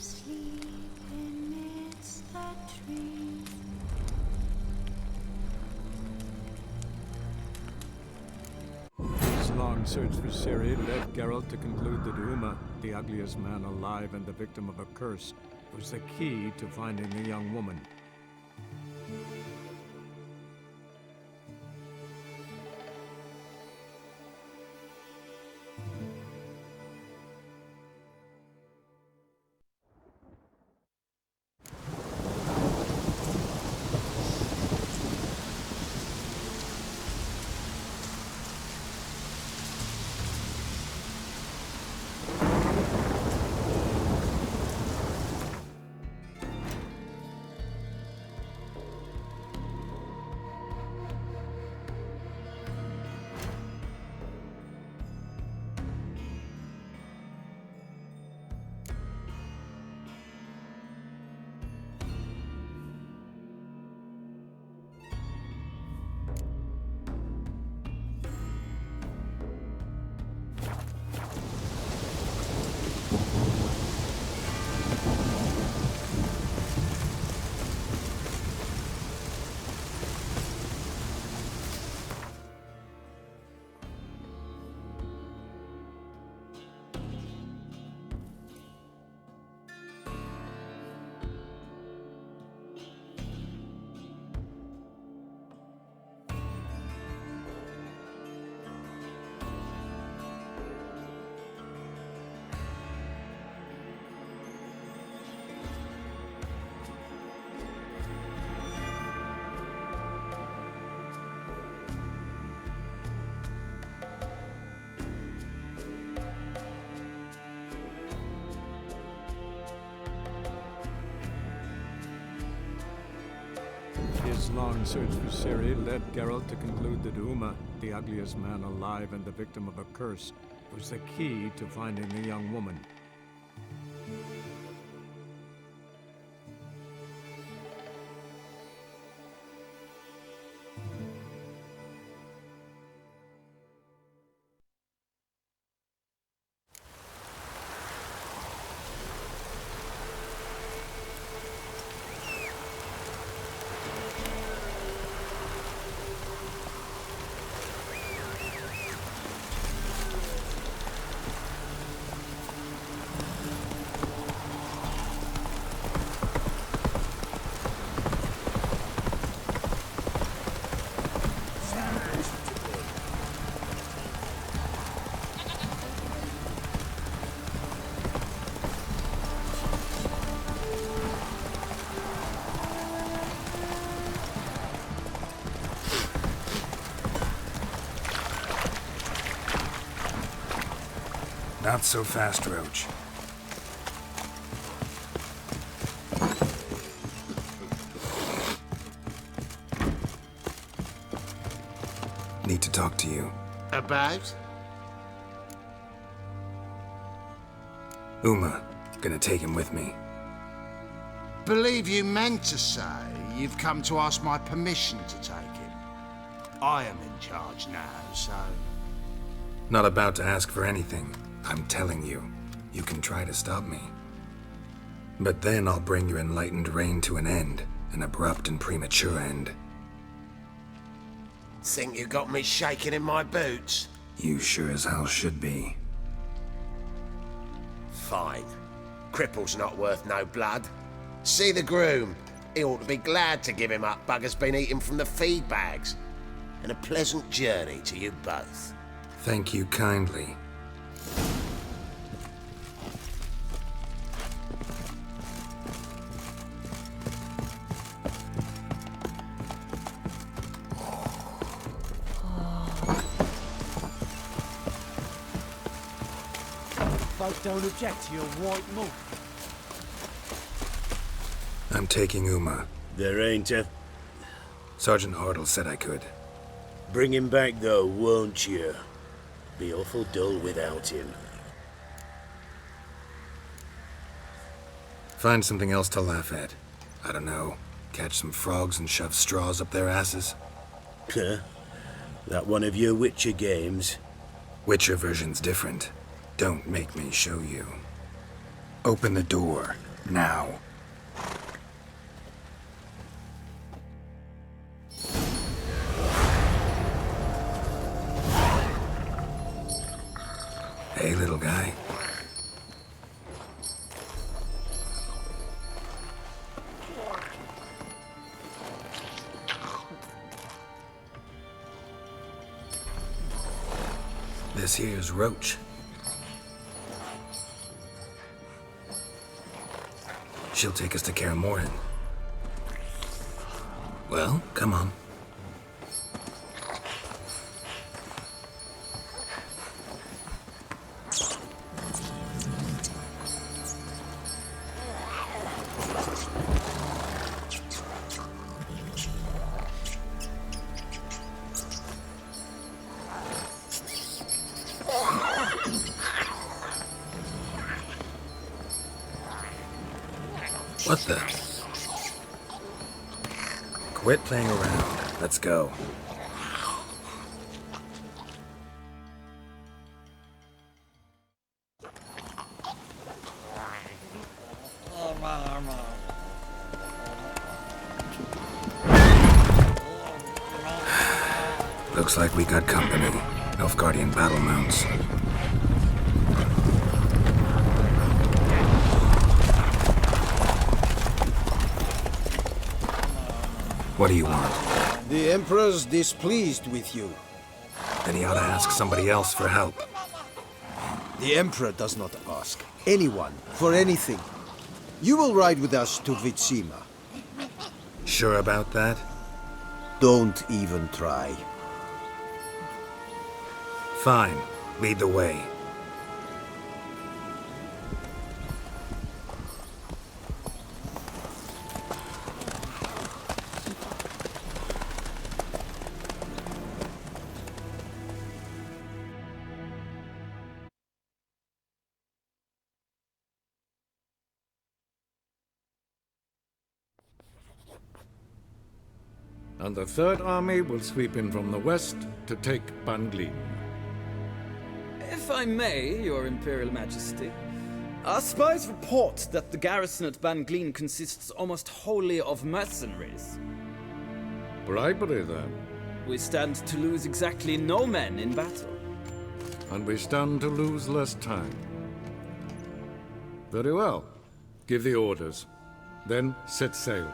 sleep amidst the trees. His long search for Ciri led Geralt to conclude that Uma, the ugliest man alive and the victim of a curse, was the key to finding the young woman. His long search for Ciri led Geralt to conclude that Uma, the ugliest man alive and the victim of a curse, was the key to finding the young woman. Not so fast, Roach. Need to talk to you. About? Uma. Gonna take him with me. Believe you meant to say you've come to ask my permission to take him. I am in charge now, so... Not about to ask for anything. I'm telling you, you can try to stop me. But then I'll bring your enlightened reign to an end, an abrupt and premature end. Think you got me shaking in my boots? You sure as hell should be. Fine. Cripple's not worth no blood. See the groom. He ought to be glad to give him up. Bugger's been eating from the feed bags. And a pleasant journey to you both. Thank you kindly. Folk don't object to your white milk. I'm taking Uma. There ain't a... Sergeant Hartle said I could. Bring him back though, won't you? Be awful dull without him. Find something else to laugh at. I don't know. Catch some frogs and shove straws up their asses. Huh? That one of your Witcher games? Witcher version's different. Don't make me show you. Open the door. Now. Hey, little guy. This here's Roach. She'll take us to Kaer Morhen. Well, come on. What the? Quit playing around. Let's go. Looks like we got company. Nilfgaardian battle mounts. What do you want? The Emperor's displeased with you. Then he ought to ask somebody else for help. The Emperor does not ask anyone for anything. You will ride with us to Vitsima. Sure about that? Don't even try. Fine. Lead the way. And the Third Army will sweep in from the west to take Banglin. If I may, Your Imperial Majesty, our spies report that the garrison at Banglin consists almost wholly of mercenaries. Bribery, then. We stand to lose exactly no men in battle. And we stand to lose less time. Very well. Give the orders. Then set sail.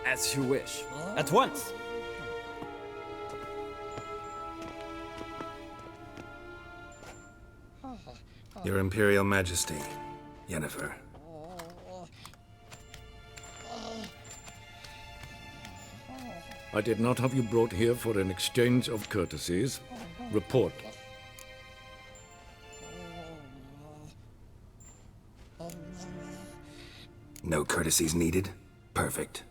As you wish. At once! Your Imperial Majesty, Yennefer. I did not have you brought here for an exchange of courtesies. Report. No courtesies needed? Perfect.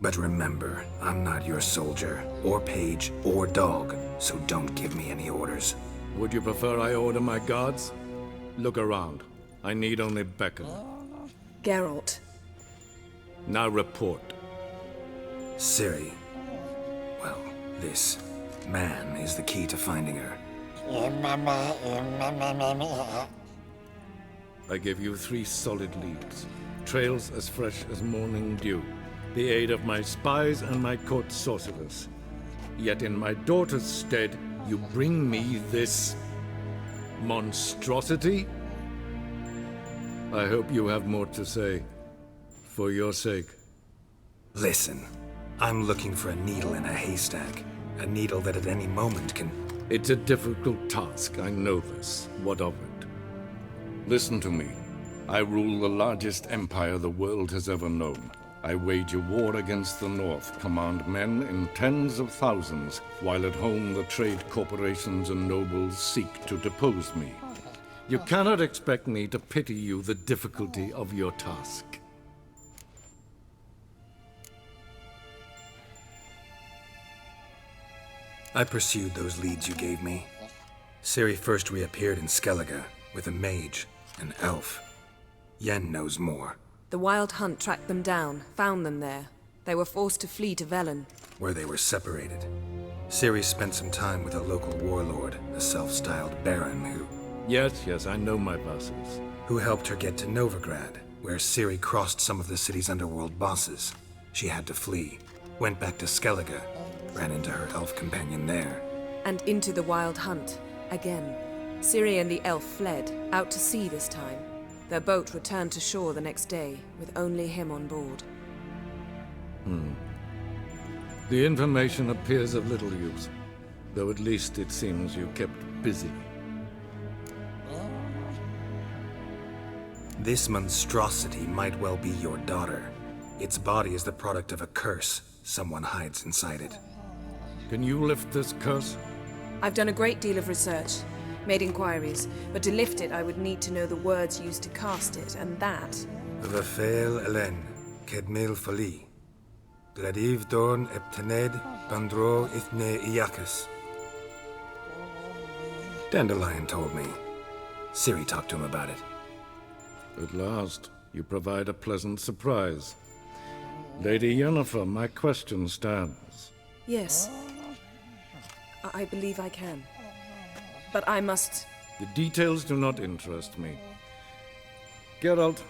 But remember, I'm not your soldier, or page, or dog, so don't give me any orders. Would you prefer I order my guards? Look around. I need only beckon. Geralt. Now report. Ciri. Well, this man is the key to finding her. I give you 3 solid leads. Trails as fresh as morning dew. The aid of my spies and my court sorcerers. Yet in my daughter's stead, you bring me this monstrosity? I hope you have more to say. For your sake. Listen, I'm looking for a needle in a haystack. A needle that at any moment can... It's a difficult task, I know this. What of it? Listen to me. I rule the largest empire the world has ever known. I wage a war against the North, command men in tens of thousands, while at home the trade corporations and nobles seek to depose me. You cannot expect me to pity you the difficulty of your task. I pursued those leads you gave me. Ciri first reappeared in Skellige with a mage, an elf. Yen knows more. The Wild Hunt tracked them down, found them there. They were forced to flee to Velen. Where they were separated. Ciri spent some time with a local warlord, a self-styled baron who... Yes, I know my vassals. who helped her get to Novigrad, where Ciri crossed some of the city's underworld bosses. She had to flee, went back to Skellige, ran into her elf companion there. And into the Wild Hunt, again. Ciri and the elf fled, out to sea this time. Their boat returned to shore the next day, with only him on board. The information appears of little use, though at least it seems you kept busy. This monstrosity might well be your daughter. Its body is the product of a curse someone hides inside it. Can you lift this curse? I've done a great deal of research, made inquiries, but to lift it I would need to know the words used to cast it, and that... Vafel Elen, Kedmil Fali. Gladiv Dorn Eptened, Bandro Ithne Iacus. Dandelion told me. Ciri talked to him about it. At last, you provide a pleasant surprise. Lady Yennefer, my question stands. Yes. I believe I can. But I must... The details do not interest me. Geralt,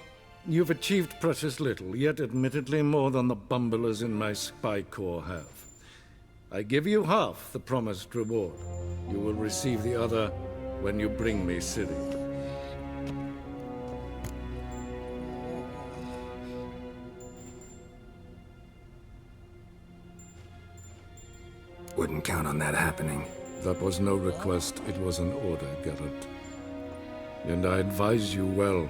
you've achieved precious little, yet admittedly more than the bumblers in my spy corps have. I give you half the promised reward. You will receive the other when you bring me Ciri. Wouldn't count on that happening. That was no request, it was an order, Geralt. And I advise you well,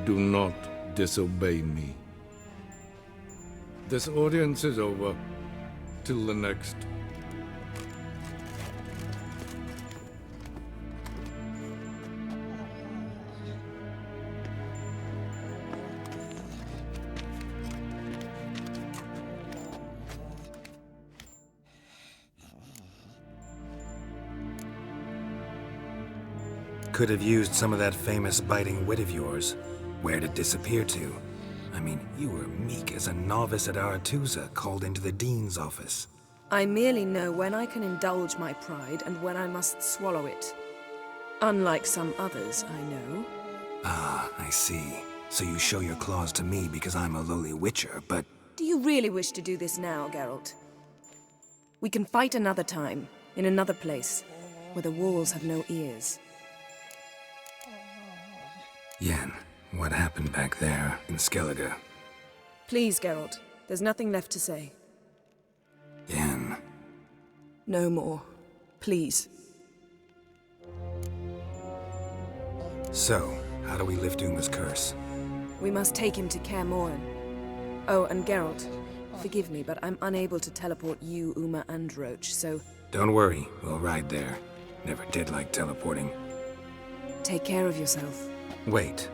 do not disobey me. This audience is over. Till the next. Could have used some of that famous biting wit of yours. Where'd it disappear to? I mean, you were meek as a novice at Aretusa called into the Dean's office. I merely know when I can indulge my pride and when I must swallow it. Unlike some others, I know. Ah, I see. So you show your claws to me because I'm a lowly witcher, but... Do you really wish to do this now, Geralt? We can fight another time, in another place, where the walls have no ears. Yen, what happened back there in Skellige? Please, Geralt. There's nothing left to say. Yen. No more. Please. So, how do we lift Uma's curse? We must take him to Kaer Morhen. Oh, and Geralt, forgive me, but I'm unable to teleport you, Uma, and Roach, so... Don't worry, we'll ride there. Never did like teleporting. Take care of yourself. Wait.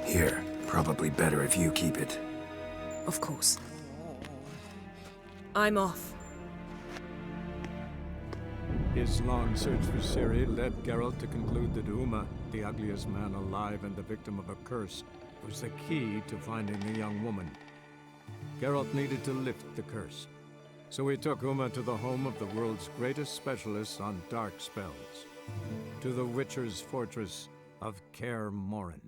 Here, probably better if you keep it. Of course. I'm off. His long search for Ciri led Geralt to conclude that Uma, the ugliest man alive and the victim of a curse, was the key to finding the young woman. Geralt needed to lift the curse, so he took Uma to the home of the world's greatest specialists on dark spells, to the Witcher's fortress of Kaer Morhen.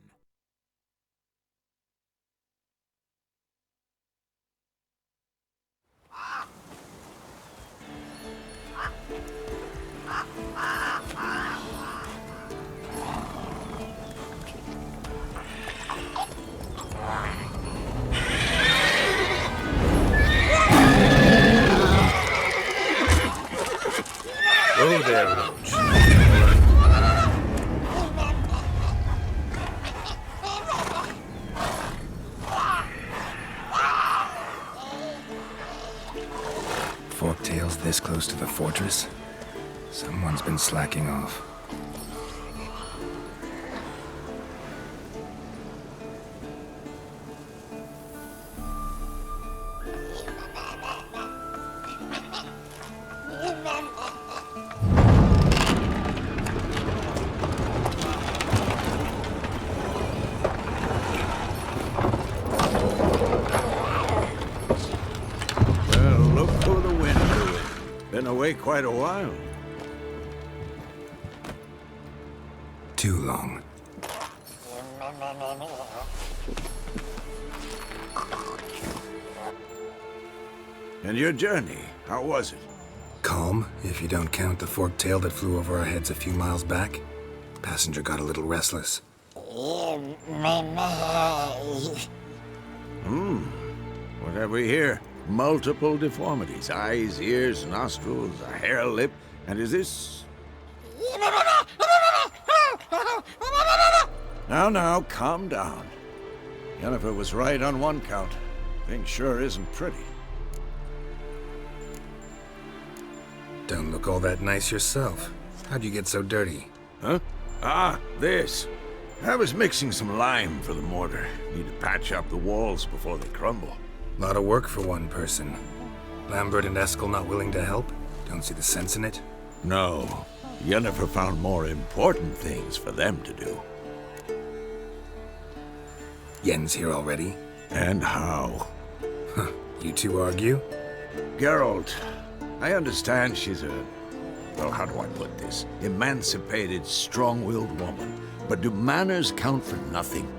Oh there, Roach. Forktails this close to the fortress? Someone's been slacking off. Quite a while. Too long. And your journey, how was it? Calm, if you don't count the forked tail that flew over our heads a few miles back. Passenger got a little restless. What have we here? Multiple deformities. Eyes, ears, nostrils, a hair lip. And is this... Now, calm down. Yennefer was right on one count. Thing sure isn't pretty. Don't look all that nice yourself. How'd you get so dirty? Huh? Ah, this. I was mixing some lime for the mortar. Need to patch up the walls before they crumble. Lot of work for one person. Lambert and Eskel not willing to help? Don't see the sense in it? No. Yennefer found more important things for them to do. Yen's here already? And how? Huh. You two argue? Geralt, I understand she's a... well, how do I put this? Emancipated, strong-willed woman. But do manners count for nothing?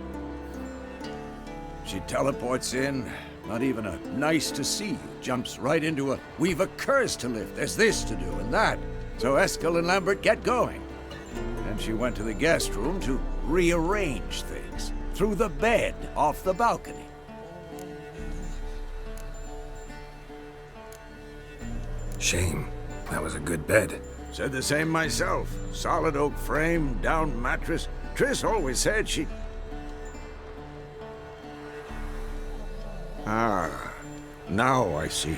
She teleports in, not even a nice to see you. Jumps right into a, we've a curse to lift, there's this to do and that. So Eskel and Lambert get going. And she went to the guest room to rearrange things. Through the bed, off the balcony. Shame. That was a good bed. Said the same myself. Solid oak frame, down mattress. Triss always said she... Ah, now I see.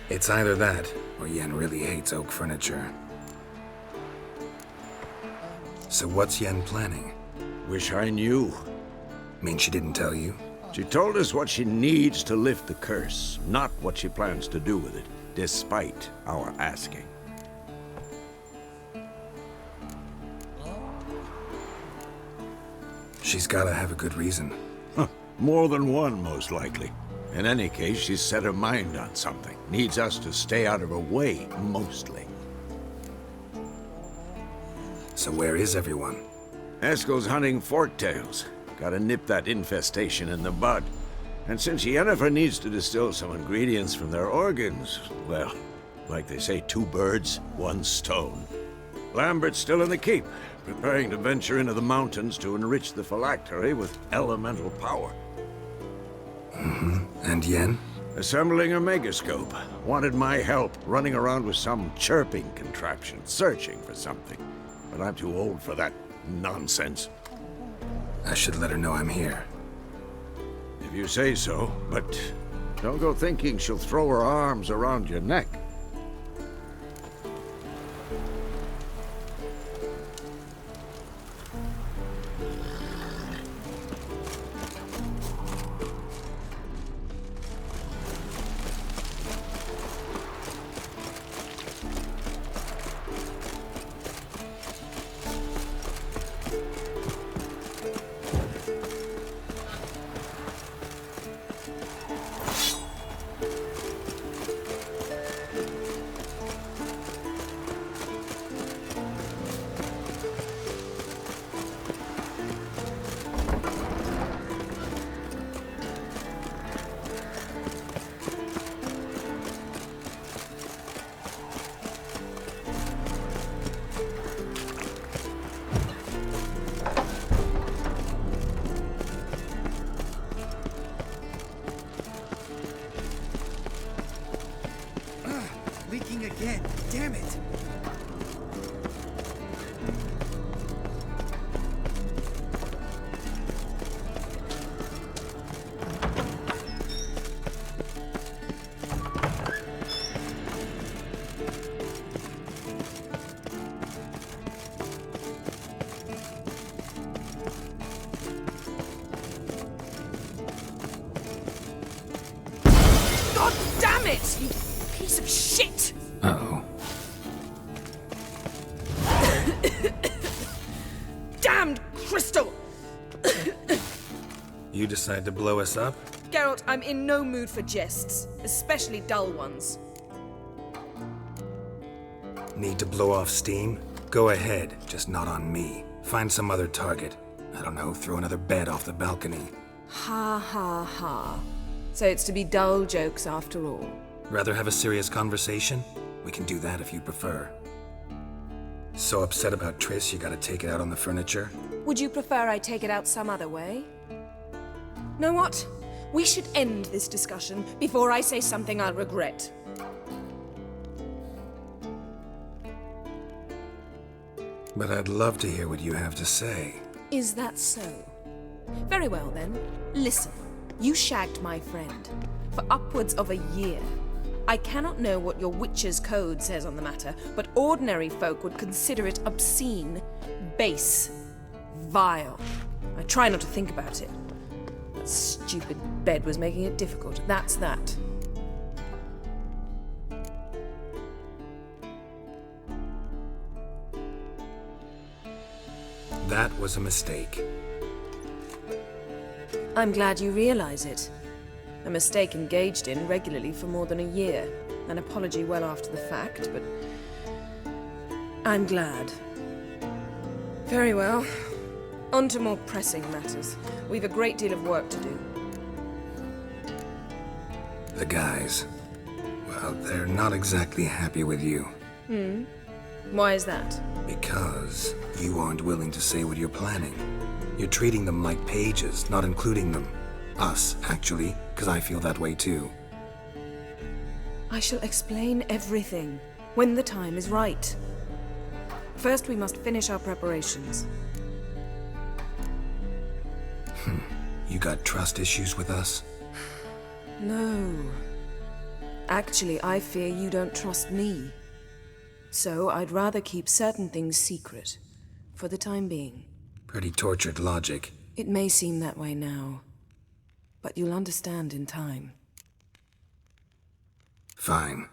It's either that, or Yen really hates oak furniture. So what's Yen planning? Wish I knew. Mean she didn't tell you? She told us what she needs to lift the curse, not what she plans to do with it, despite our asking. She's gotta have a good reason. Huh. More than one, most likely. In any case, she's set her mind on something. Needs us to stay out of her way, mostly. So where is everyone? Eskel's hunting forktails. Gotta nip that infestation in the bud. And since Yennefer needs to distill some ingredients from their organs, well, like they say, 2 birds, 1 stone. Lambert's still in the keep, preparing to venture into the mountains to enrich the phylactery with elemental power. And Yen? Assembling a megascope. Wanted my help running around with some chirping contraption, searching for something. But I'm too old for that nonsense. I should let her know I'm here. If you say so, but don't go thinking she'll throw her arms around your neck. Leaking again. Damn it. God damn it, you piece of shit! Uh-oh. Damned crystal! You decide to blow us up? Geralt, I'm in no mood for jests, especially dull ones. Need to blow off steam? Go ahead, just not on me. Find some other target. I don't know, throw another bed off the balcony. Ha ha ha. So it's to be dull jokes after all. Rather have a serious conversation? We can do that if you prefer. So upset about Triss you gotta take it out on the furniture? Would you prefer I take it out some other way? Know what? We should end this discussion before I say something I'll regret. But I'd love to hear what you have to say. Is that so? Very well then. Listen, you shagged my friend for upwards of a year. I cannot know what your witch's code says on the matter, but ordinary folk would consider it obscene, base, vile. I try not to think about it. That stupid bed was making it difficult. That's that. That was a mistake. I'm glad you realize it. A mistake engaged in regularly for more than a year. An apology well after the fact, but I'm glad. Very well. On to more pressing matters. We've a great deal of work to do. The guys, well, they're not exactly happy with you. Why is that? Because you aren't willing to say what you're planning. You're treating them like pages, not including them. Us, actually, because I feel that way too. I shall explain everything when the time is right. First, we must finish our preparations. You got trust issues with us? No. Actually, I fear you don't trust me. So I'd rather keep certain things secret, for the time being. Pretty tortured logic. It may seem that way now, but you'll understand in time. Fine.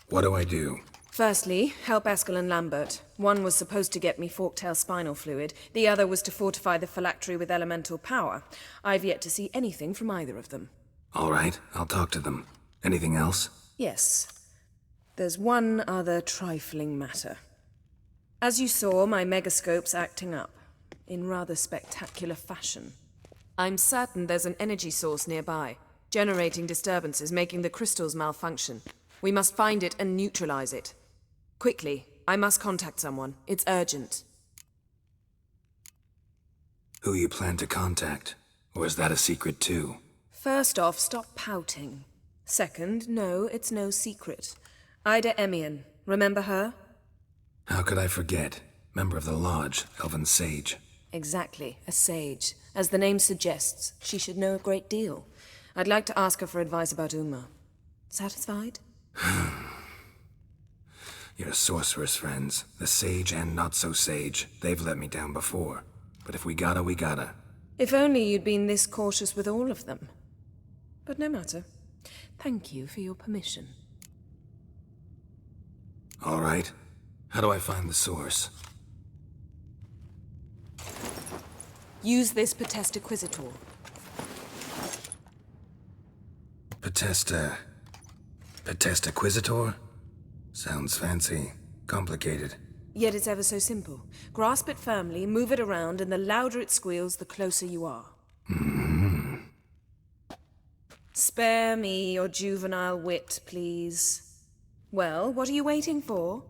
What do I do? Firstly, help Eskel and Lambert. One was supposed to get me forktail spinal fluid, the other was to fortify the phylactery with elemental power. I've yet to see anything from either of them. All right, I'll talk to them. Anything else? Yes. There's one other trifling matter. As you saw, my megascope's acting up, in rather spectacular fashion. I'm certain there's an energy source nearby, generating disturbances, making the crystals malfunction. We must find it and neutralize it. Quickly, I must contact someone. It's urgent. Who you plan to contact? Or is that a secret too? First off, stop pouting. Second, no, it's no secret. Ida Emian, remember her? How could I forget? Member of the Lodge, Elven Sage. Exactly, a sage. As the name suggests, she should know a great deal. I'd like to ask her for advice about Uma. Satisfied? Your sorceress friends, the sage and not-so-sage, they've let me down before. But if we gotta, we gotta. If only you'd been this cautious with all of them. But no matter. Thank you for your permission. All right. How do I find the source? Use this Potestaquizitor. Potestaquizitor? Sounds fancy. Complicated. Yet it's ever so simple. Grasp it firmly, move it around, and the louder it squeals, the closer you are. Spare me your juvenile wit, please. Well, what are you waiting for?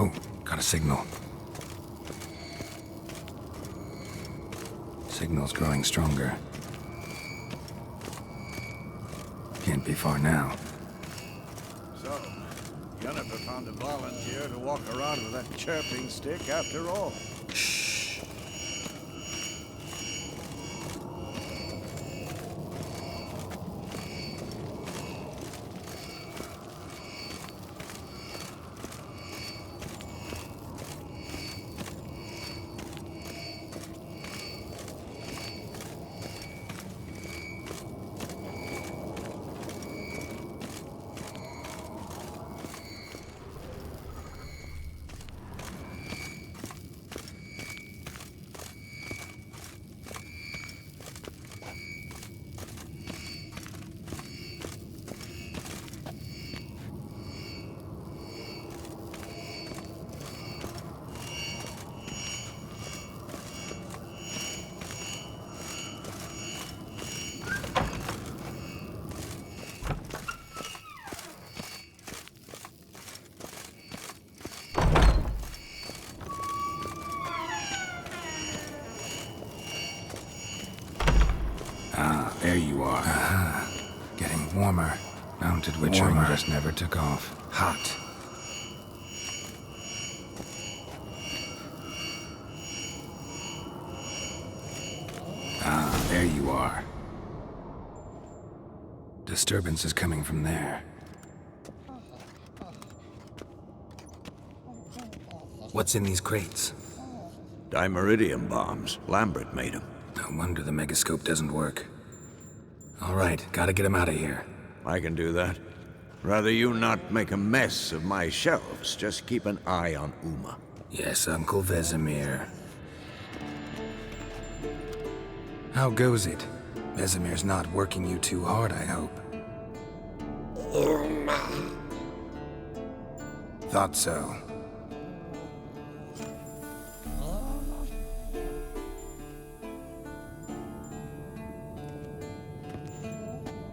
Oh, got a signal. Signal's growing stronger. Can't be far now. So, Jennifer found a volunteer to walk around with that chirping stick after all. Shh. There you are. Getting warmer. Mounted witch armor just never took off. Hot. There you are. Disturbance is coming from there. What's in these crates? Dimeridium bombs. Lambert made them. No wonder the megascope doesn't work. All right, gotta get him out of here. I can do that. Rather you not make a mess of my shelves. Just keep an eye on Uma. Yes, Uncle Vesemir. How goes it? Vesemir's not working you too hard, I hope. Thought so.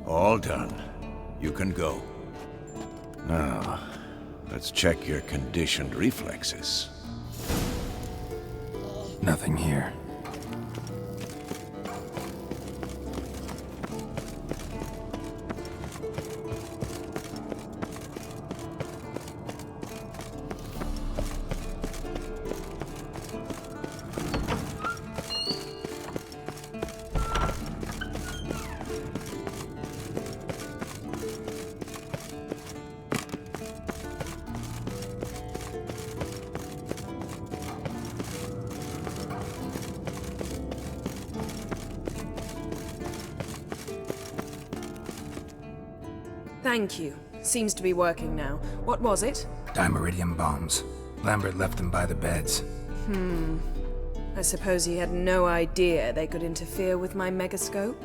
All done. You can go. Now, let's check your conditioned reflexes. Nothing here. Thank you. Seems to be working now. What was it? Dimeridium bombs. Lambert left them by the beds. I suppose he had no idea they could interfere with my megascope?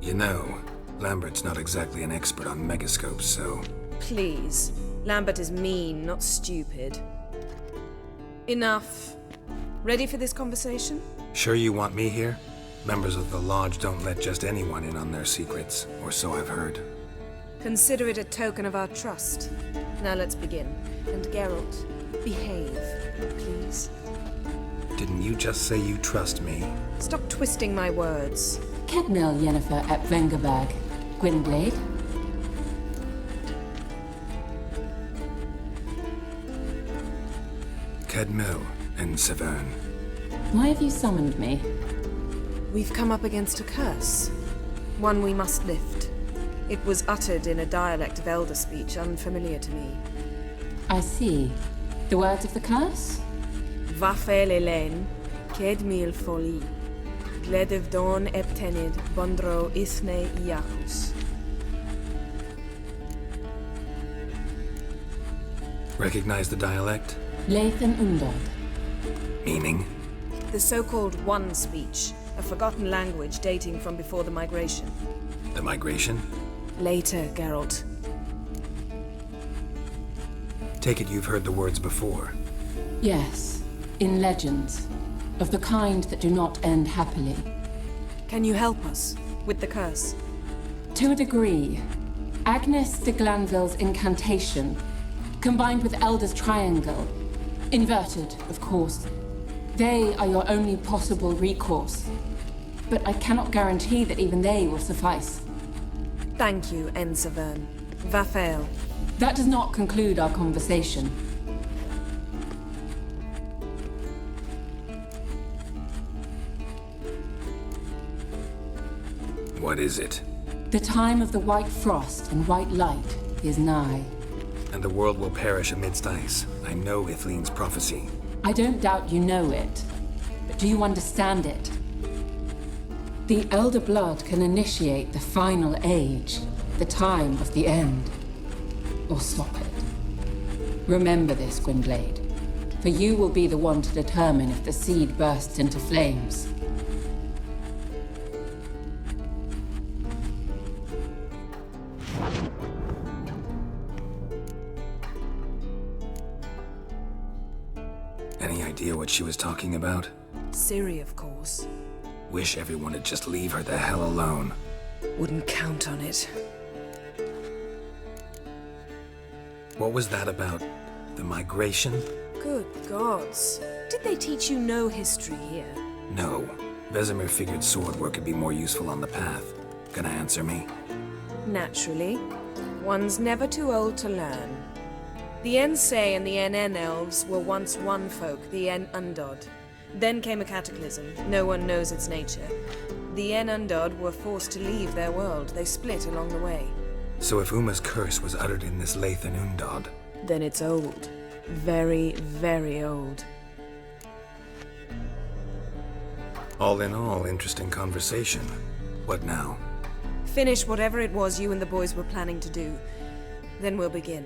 You know, Lambert's not exactly an expert on megascopes, so... Please. Lambert is mean, not stupid. Enough. Ready for this conversation? Sure you want me here? Members of the Lodge don't let just anyone in on their secrets, or so I've heard. Consider it a token of our trust. Now let's begin. And Geralt, behave, please. Didn't you just say you trust me? Stop twisting my words. Kedmil Yennefer at Vengerberg. Gwynblade. Kedmil and Severn. Why have you summoned me? We've come up against a curse. One we must lift. It was uttered in a dialect of Elder speech unfamiliar to me. I see. The words of the curse? Vafel Elen, Kedmil Foli, Gledev Don Eptenid, Bondro Ithne Iacus. Recognize the dialect? Lathan Undod. Meaning? The so-called One speech, a forgotten language dating from before the migration. The migration? Later, Geralt. Take it you've heard the words before. Yes, in legends. Of the kind that do not end happily. Can you help us with the curse? To a degree. Agnes de Glanville's incantation, combined with Elder's triangle, inverted, of course. They are your only possible recourse. But I cannot guarantee that even they will suffice. Thank you, Ensavern. Vafael. That does not conclude our conversation. What is it? The time of the white frost and white light is nigh. And the world will perish amidst ice. I know Ithleen's prophecy. I don't doubt you know it, but do you understand it? The Elder Blood can initiate the final age, the time of the end, or stop it. Remember this, Gwynblade, for you will be the one to determine if the seed bursts into flames. Any idea what she was talking about? Ciri, of course. Wish everyone would just leave her the hell alone. Wouldn't count on it. What was that about? The migration? Good gods. Did they teach you no history here? No. Vesemir figured sword work could be more useful on the path. Gonna answer me? Naturally. One's never too old to learn. The Ensei and the NN elves were once one folk, the En Undod. Then came a cataclysm. No one knows its nature. The En Undod were forced to leave their world. They split along the way. So if Uma's curse was uttered in this Lathan Undod, then it's old. Very, very old. All in all, interesting conversation. What now? Finish whatever it was you and the boys were planning to do. Then we'll begin.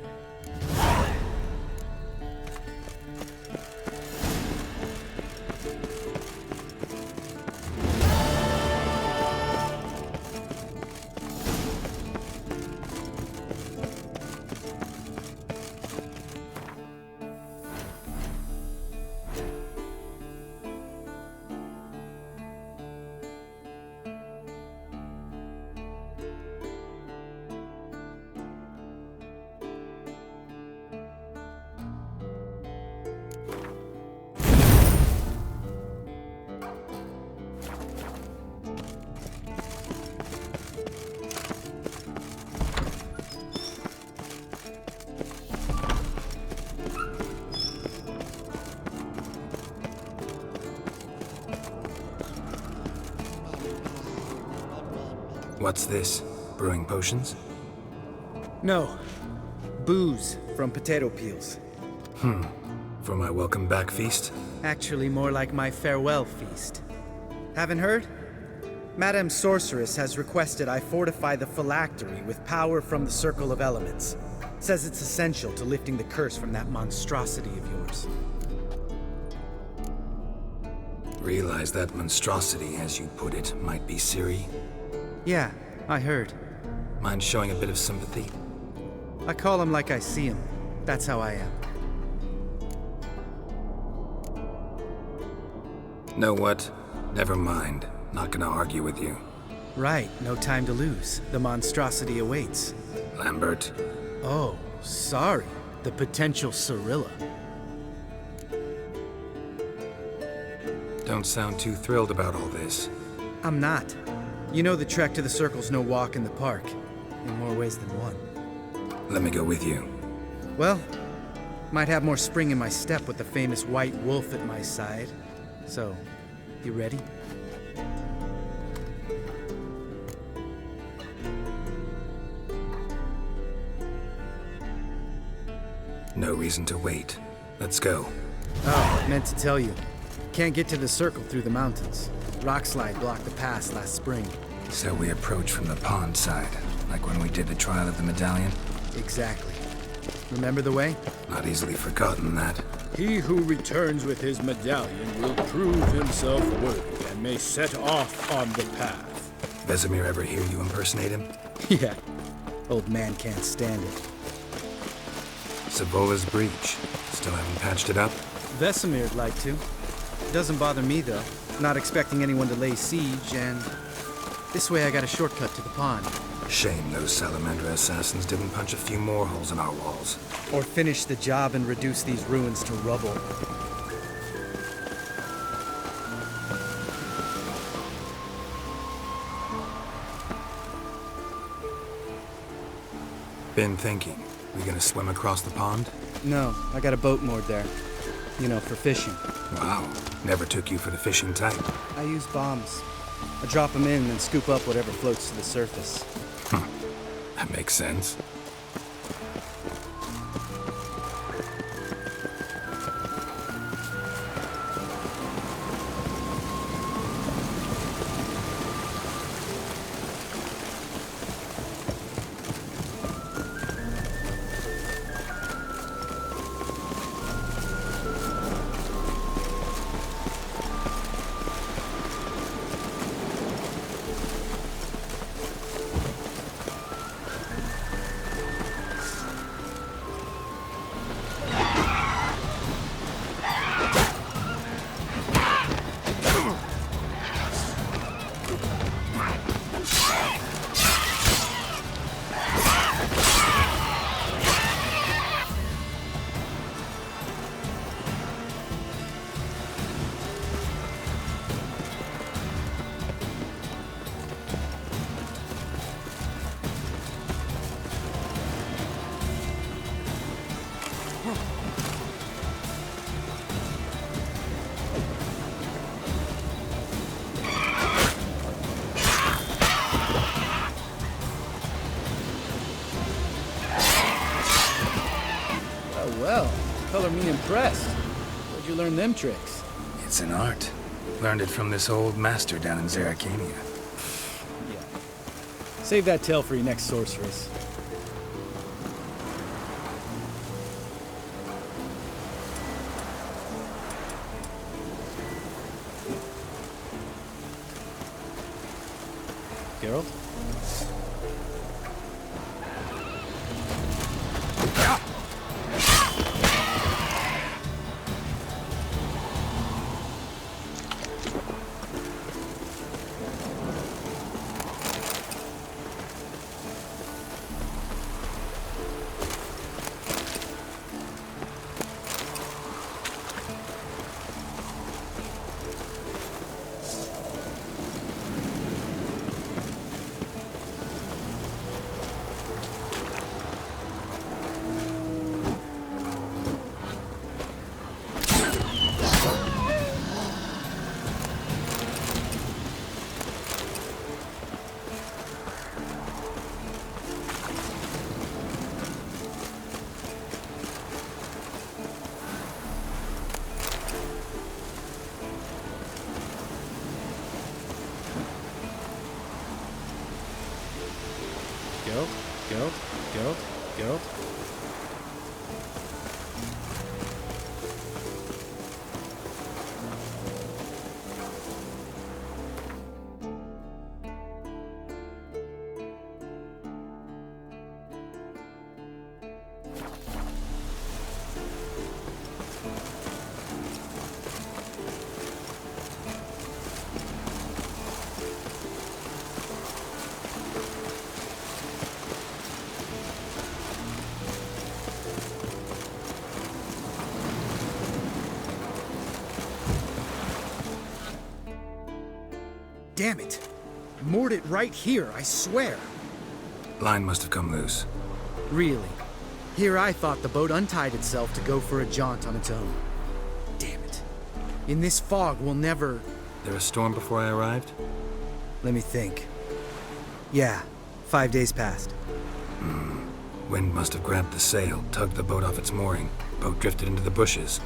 What's this? Brewing potions? No. Booze from potato peels. For my welcome back feast? Actually, more like my farewell feast. Haven't heard? Madame Sorceress has requested I fortify the phylactery with power from the Circle of Elements. Says it's essential to lifting the curse from that monstrosity of yours. Realize that monstrosity, as you put it, might be Ciri? Yeah, I heard. Mind showing a bit of sympathy? I call him like I see him. That's how I am. Know what? Never mind. Not gonna argue with you. Right, no time to lose. The monstrosity awaits. Lambert. Oh, sorry. The potential Cirilla. Don't sound too thrilled about all this. I'm not. You know the trek to the Circle's no walk in the park. In more ways than one. Let me go with you. Well, might have more spring in my step with the famous white wolf at my side. So, you ready? No reason to wait. Let's go. Oh, meant to tell you. Can't get to the Circle through the mountains. Rockslide blocked the pass last spring. So we approach from the pond side, like when we did the trial of the medallion? Exactly. Remember the way? Not easily forgotten that. He who returns with his medallion will prove himself worthy and may set off on the path. Vesemir ever hear you impersonate him? Yeah. Old man can't stand it. Savola's breach. Still haven't patched it up? Vesemir'd like to. Doesn't bother me, though. Not expecting anyone to lay siege, and This way I got a shortcut to the pond. Shame those salamander assassins didn't punch a few more holes in our walls. Or finish the job and reduce these ruins to rubble. Been thinking. We gonna swim across the pond? No, I got a boat moored there. You know, for fishing. Wow. Never took you for the fishing type. I use bombs. I drop them in and scoop up whatever floats to the surface. That makes sense. Well, color me impressed. Where'd you learn them tricks? It's an art. Learned it from this old master down in Zeracania. Yeah. Save that tale for your next sorceress. Geralt? Geralt? Damn it! Moored it right here, I swear. Line must have come loose. Really? Here I thought the boat untied itself to go for a jaunt on its own. Damn it. In this fog, we'll never... There a storm before I arrived? Let me think. Yeah, 5 days passed. Wind must have grabbed the sail, tugged the boat off its mooring. Boat drifted into the bushes.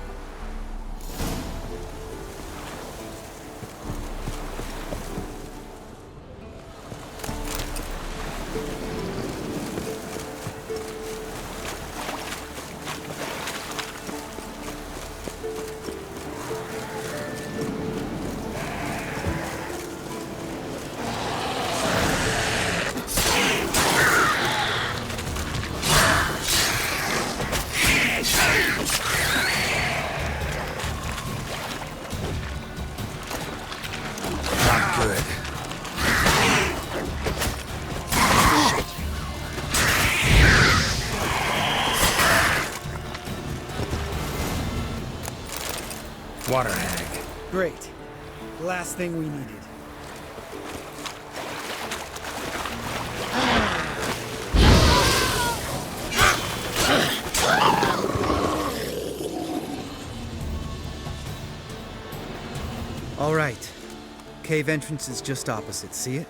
water hag. Great. Last thing we needed. All right. Cave entrance is just opposite, see it?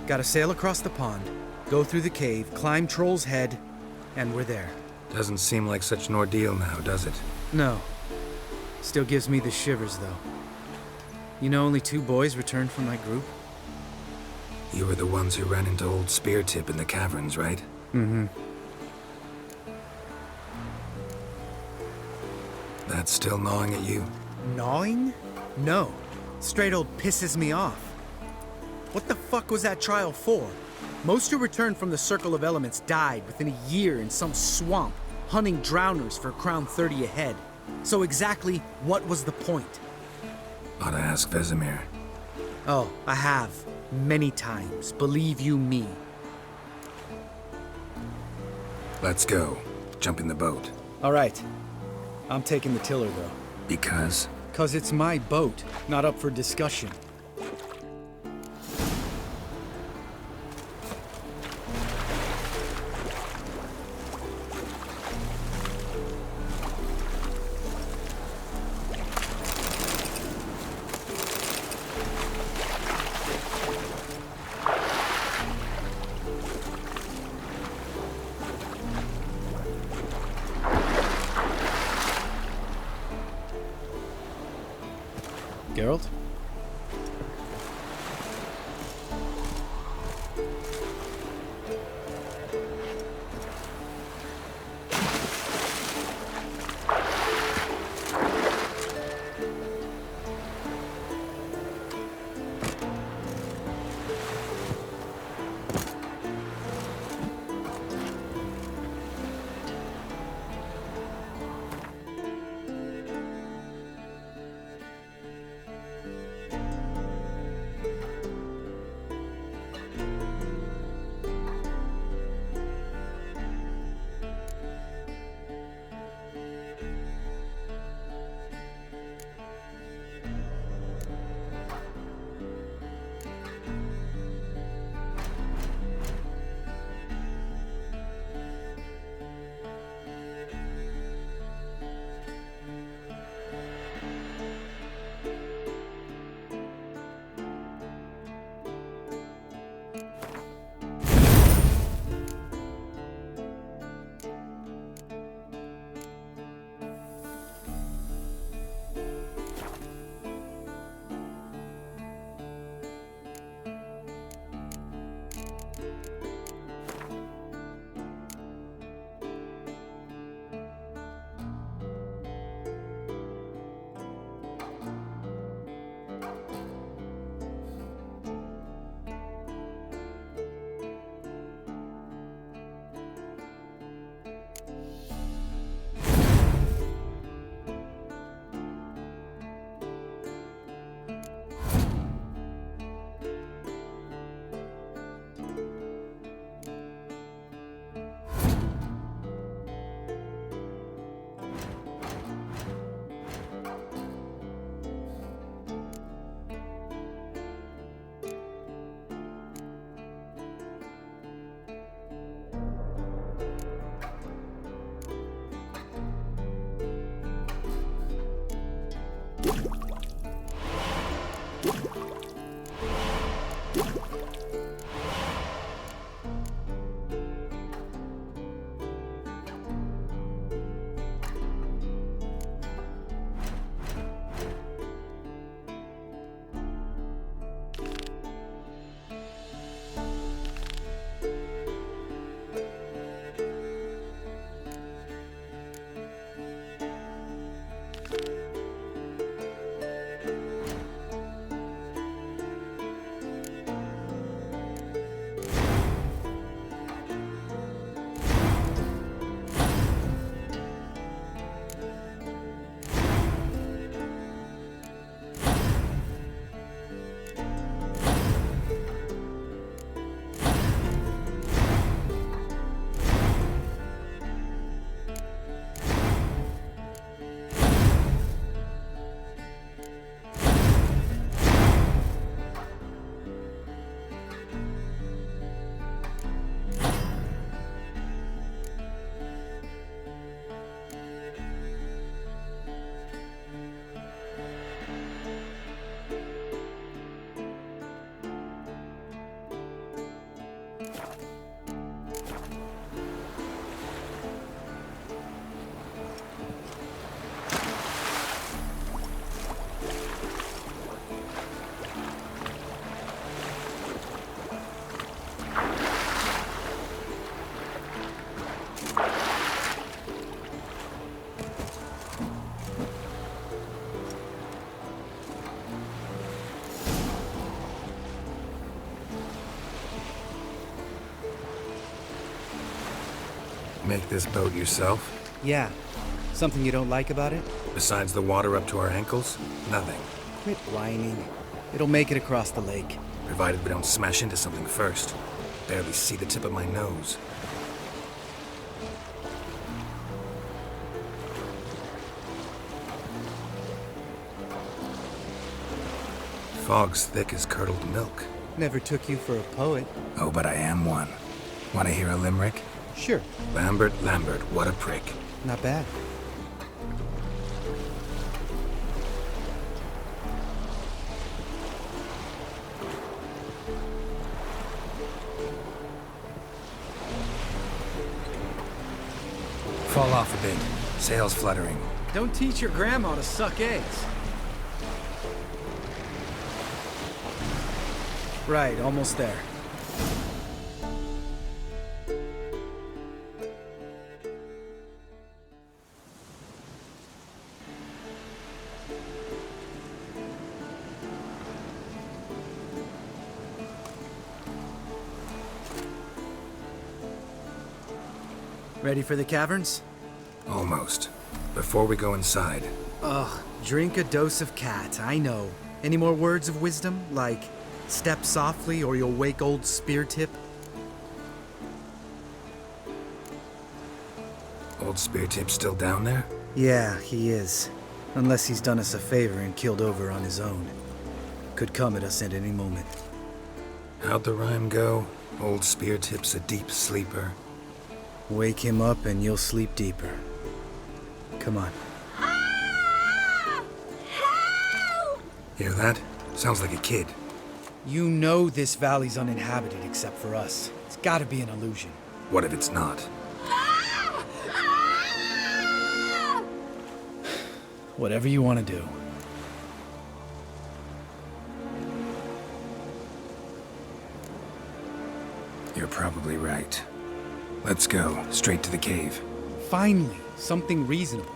Gotta sail across the pond, go through the cave, climb Troll's Head, and we're there. Doesn't seem like such an ordeal now, does it? No. Still gives me the shivers, though. You know only 2 boys returned from my group? You were the ones who ran into old Speartip in the caverns, right? Mm-hmm. That's still gnawing at you? Gnawing? No. Straight old pisses me off. What the fuck was that trial for? Most who returned from the Circle of Elements died within a year in some swamp, hunting drowners for Crown 30 a head. So exactly what was the point? Ought to ask Vesemir. Oh, I have. Many times, believe you me. Let's go. Jump in the boat. All right. I'm taking the tiller, though. Because? 'Cause it's my boat, not up for discussion. Geralt? Make this boat yourself? Yeah. Something you don't like about it? Besides the water up to our ankles? Nothing. Quit whining. It'll make it across the lake. Provided we don't smash into something first. Barely see the tip of my nose. Fog's thick as curdled milk. Never took you for a poet. Oh, but I am one. Want to hear a limerick? Sure. Lambert, Lambert, what a prick. Not bad. Fall off a bit. Sails fluttering. Don't teach your grandma to suck eggs. Right, almost there. Ready for the caverns? Almost. Before we go inside. Ugh, drink a dose of cat, I know. Any more words of wisdom, like step softly or you'll wake old Spear Tip? Old Spear Tip's still down there? Yeah, he is. Unless he's done us a favor and killed over on his own. Could come at us at any moment. How'd the rhyme go? Old Spear Tip's a deep sleeper. Wake him up and you'll sleep deeper. Come on. Hear that? Sounds like a kid. You know this valley's uninhabited except for us. It's gotta be an illusion. What if it's not? Whatever you want to do. You're probably right. Let's go, straight to the cave. Finally, something reasonable.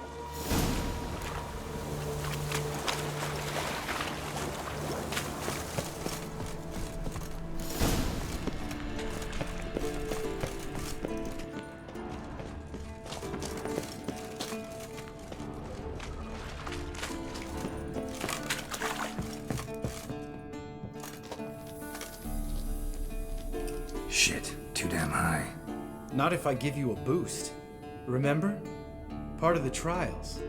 Shit, too damn high. Not if I give you a boost. Remember? Part of the trials.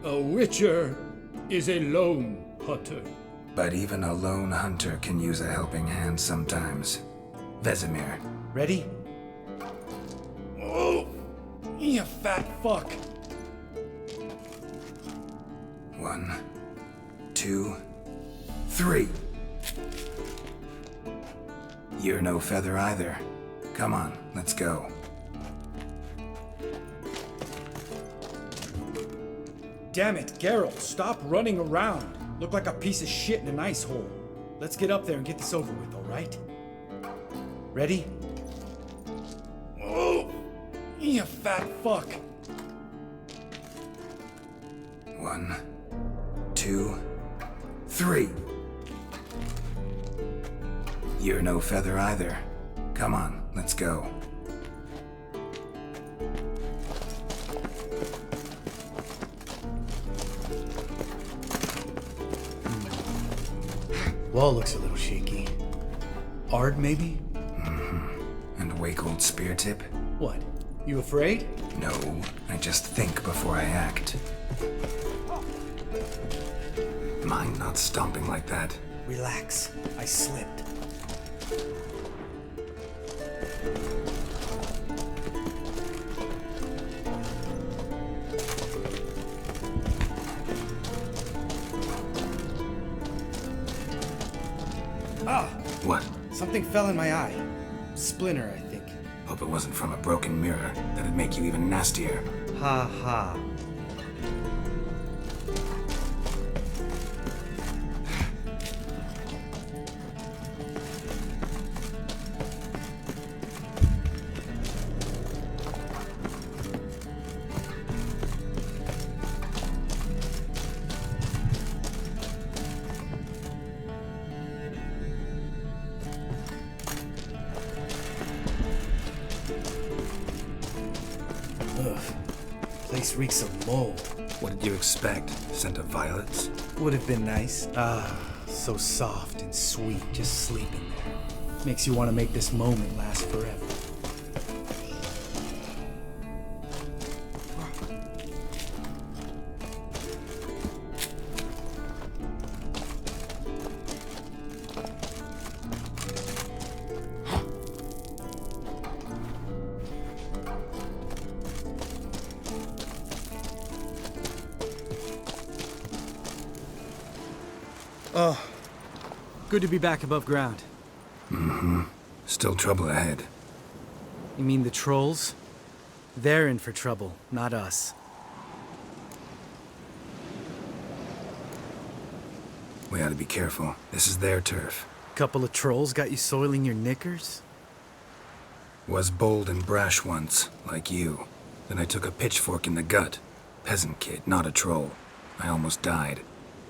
A witcher is a lone hunter. But even a lone hunter can use a helping hand sometimes. Vesemir. Ready? Oh, you fat fuck. 1, 2, 3. You're no feather either. Come on, let's go. Damn it, Geralt, stop running around. Look like a piece of shit in an ice hole. Let's get up there and get this over with, alright? Ready? Oh, you fat fuck. 1, 2, 3. You're no feather either. Come on, let's go. Wall looks a little shaky. Ard, maybe? And wake old Spear Tip? What? You afraid? No, I just think before I act. Mind not stomping like that. Relax. I slipped. Ah! What? Something fell in my eye. Splinter, I think. Hope it wasn't from a broken mirror. That'd make you even nastier. Ha ha. place reeks of mold. What did you expect? Scent of violets? Would have been nice. Ah, so soft and sweet, just sleeping there. Makes you want to make this moment last forever. Oh, good to be back above ground. Mm-hmm. Still trouble ahead. You mean the trolls? They're in for trouble, not us. We ought to be careful. This is their turf. Couple of trolls got you soiling your knickers? Was bold and brash once, like you. Then I took a pitchfork in the gut. Peasant kid, not a troll. I almost died.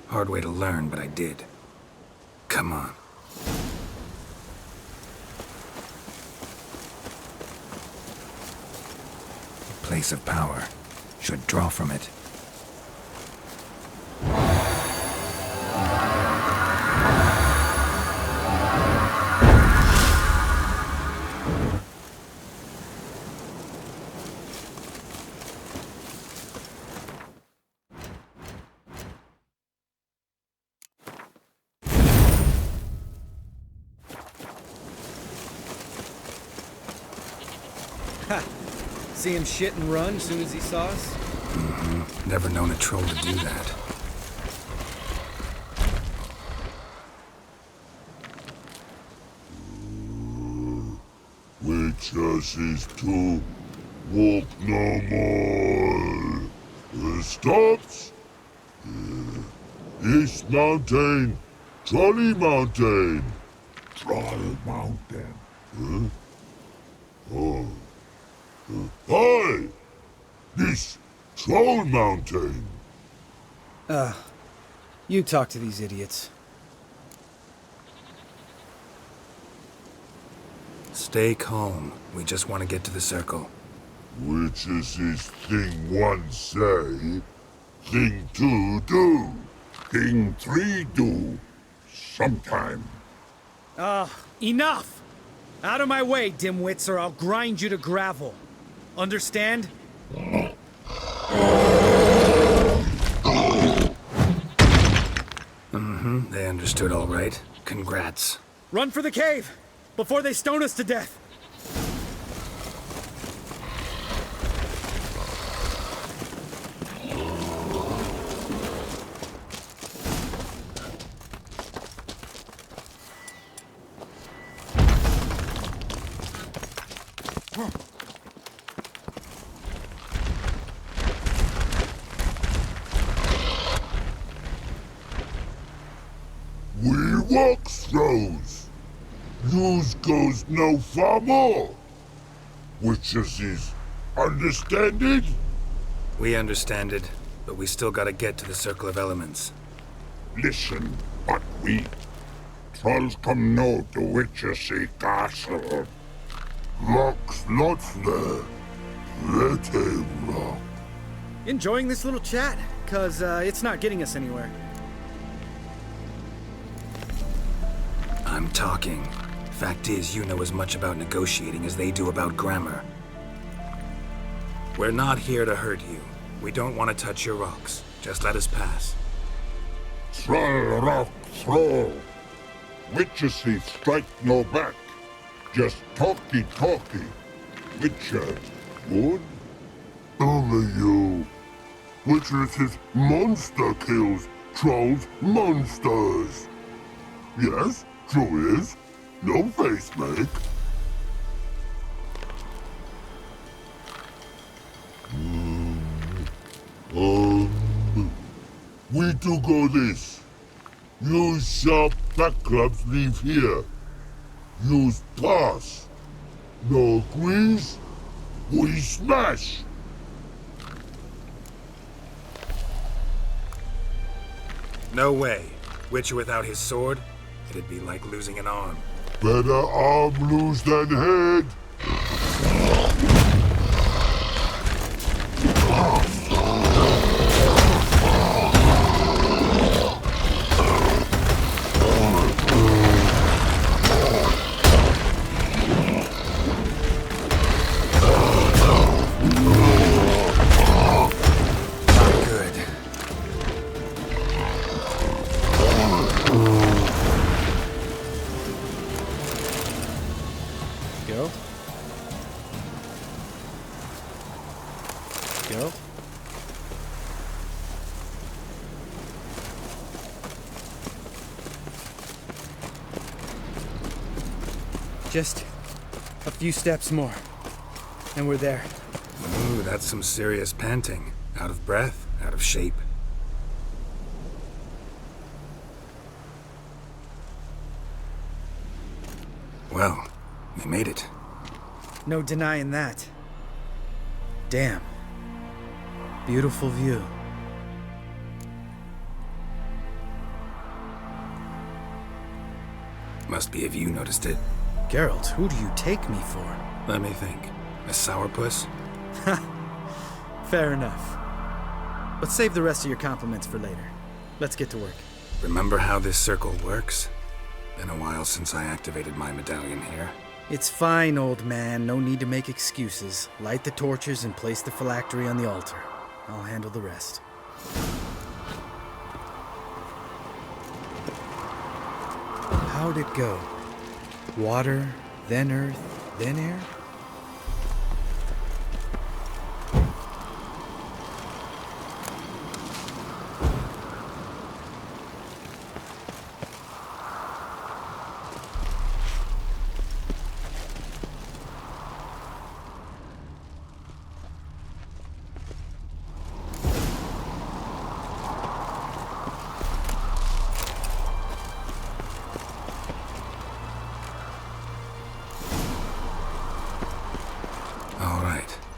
Hard way to learn, but I did. Come on. Place of power. Should draw from it. Ha! See him shit and run as soon as he saw us? Mm-hmm. Never known a troll to do that. Witches is to walk no more. Stops. East Mountain. Trolley Mountain. Troll Mountain. Huh? Oh. Hi! This Troll Mountain. You talk to these idiots. Stay calm. We just want to get to the circle. Which is thing one say, thing two do, thing three do, sometime. Enough! Out of my way, dimwits, or I'll grind you to gravel. Understand? Mm-hmm. They understood all right. Congrats. Run for the cave! Before they stone us to death! We walk throws. News goes no far more. Witches is understand it? We understand it, but we still gotta get to the Circle of Elements. Listen, but we trolls come no to Witches castle. Locks lots there. Let him rock. Enjoying this little chat? 'Cause it's not getting us anywhere. I'm talking. Fact is, you know as much about negotiating as they do about grammar. We're not here to hurt you. We don't want to touch your rocks. Just let us pass. Troll rock throw. Witches strike no back. Just talky. Witcher, good? Only you. Witches monster kills. Trolls monsters. Yes, true is. No face make. We do go this. Use sharp back clubs leave here. Use pass. No agrees, we smash. No way. Witcher without his sword? It'd be like losing an arm. Better arm lose than head. Geralt? Geralt? Just a few steps more, and we're there. Ooh, that's some serious panting. Out of breath, out of shape. Well, we made it. No denying that. Damn. Beautiful view. Must be if you noticed it. Geralt, who do you take me for? Let me think. A sourpuss? Fair enough. But save the rest of your compliments for later. Let's get to work. Remember how this circle works? Been a while since I activated my medallion here. It's fine, old man. No need to make excuses. Light the torches and place the phylactery on the altar. I'll handle the rest. How'd it go? Water, then earth, then air?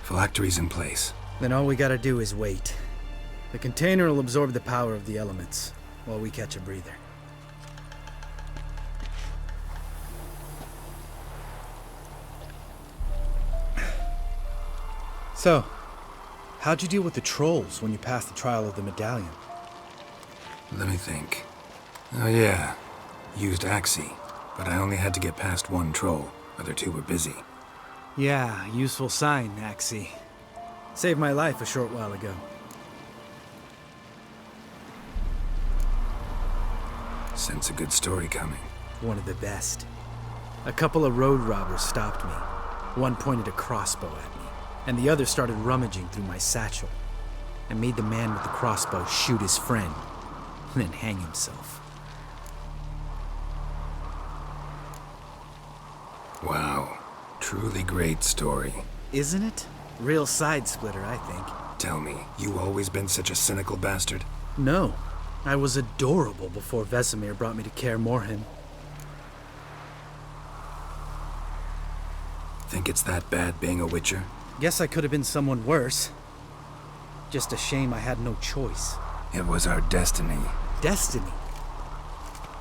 Phylactery's in place. Then all we gotta do is wait. The container will absorb the power of the elements, while we catch a breather. So, how'd you deal with the trolls when you passed the trial of the medallion? Let me think. Oh yeah, used Axii, but I only had to get past one troll. Other two were busy. Yeah, useful sign, Axii. Saved my life a short while ago. Sense a good story coming. One of the best. A couple of road robbers stopped me. One pointed a crossbow at me, and the other started rummaging through my satchel, and made the man with the crossbow shoot his friend, and then hang himself. Wow. Truly great story. Isn't it? Real side-splitter, I think. Tell me, you always been such a cynical bastard? No. I was adorable before Vesemir brought me to Kaer Morhen. Think it's that bad being a Witcher? Guess I could have been someone worse. Just a shame I had no choice. It was our destiny. Destiny?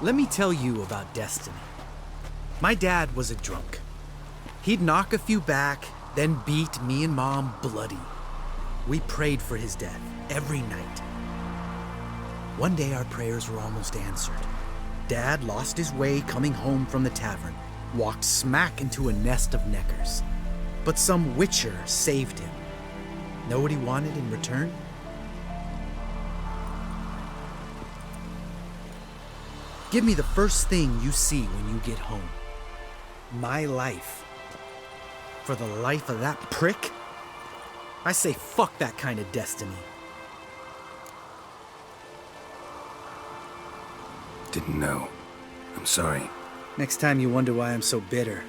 Let me tell you about destiny. My dad was a drunk. He'd knock a few back, then beat me and Mom bloody. We prayed for his death every night. One day our prayers were almost answered. Dad lost his way coming home from the tavern, walked smack into a nest of neckers. But some Witcher saved him. Know what he wanted in return? Give me the first thing you see when you get home. My life. For the life of that prick? I say fuck that kind of destiny. Didn't know. I'm sorry. Next time you wonder why I'm so bitter,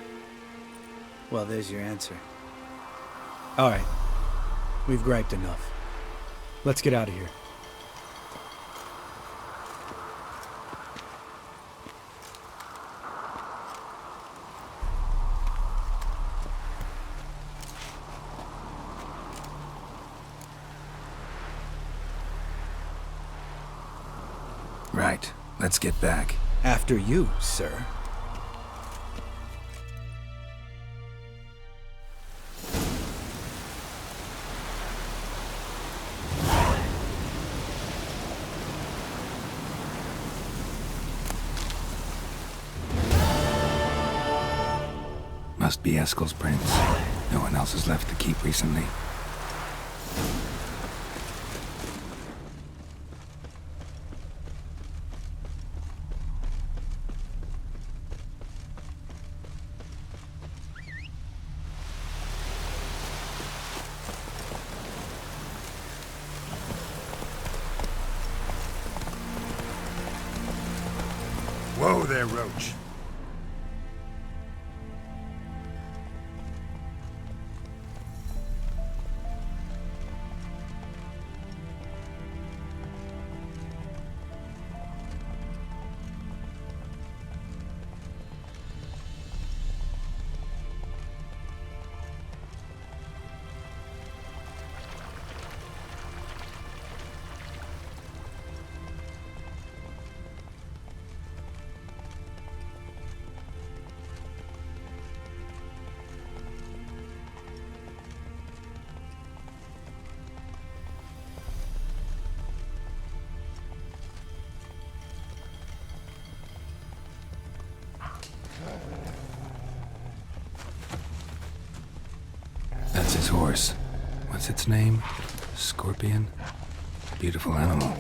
well, there's your answer. All right. We've griped enough. Let's get out of here. Right. Let's get back. After you, sir. Must be Eskel's prints. No one else has left the keep recently. there, Roach. That's his horse. What's its name? Scorpion? Beautiful animal.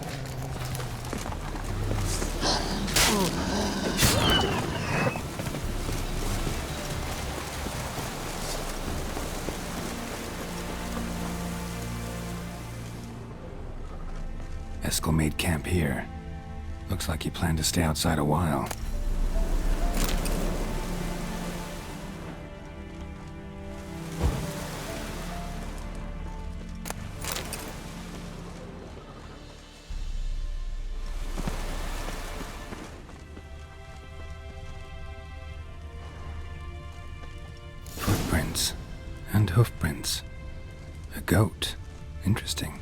Eskel made camp here. Looks like he planned to stay outside a while. Footprints and hoofprints. A goat. Interesting.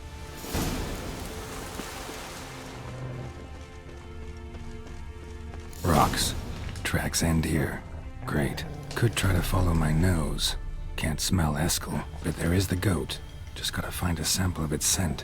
Rocks. Tracks end here. Great. Could try to follow my nose. Can't smell Eskel, but there is the goat. Just gotta find a sample of its scent.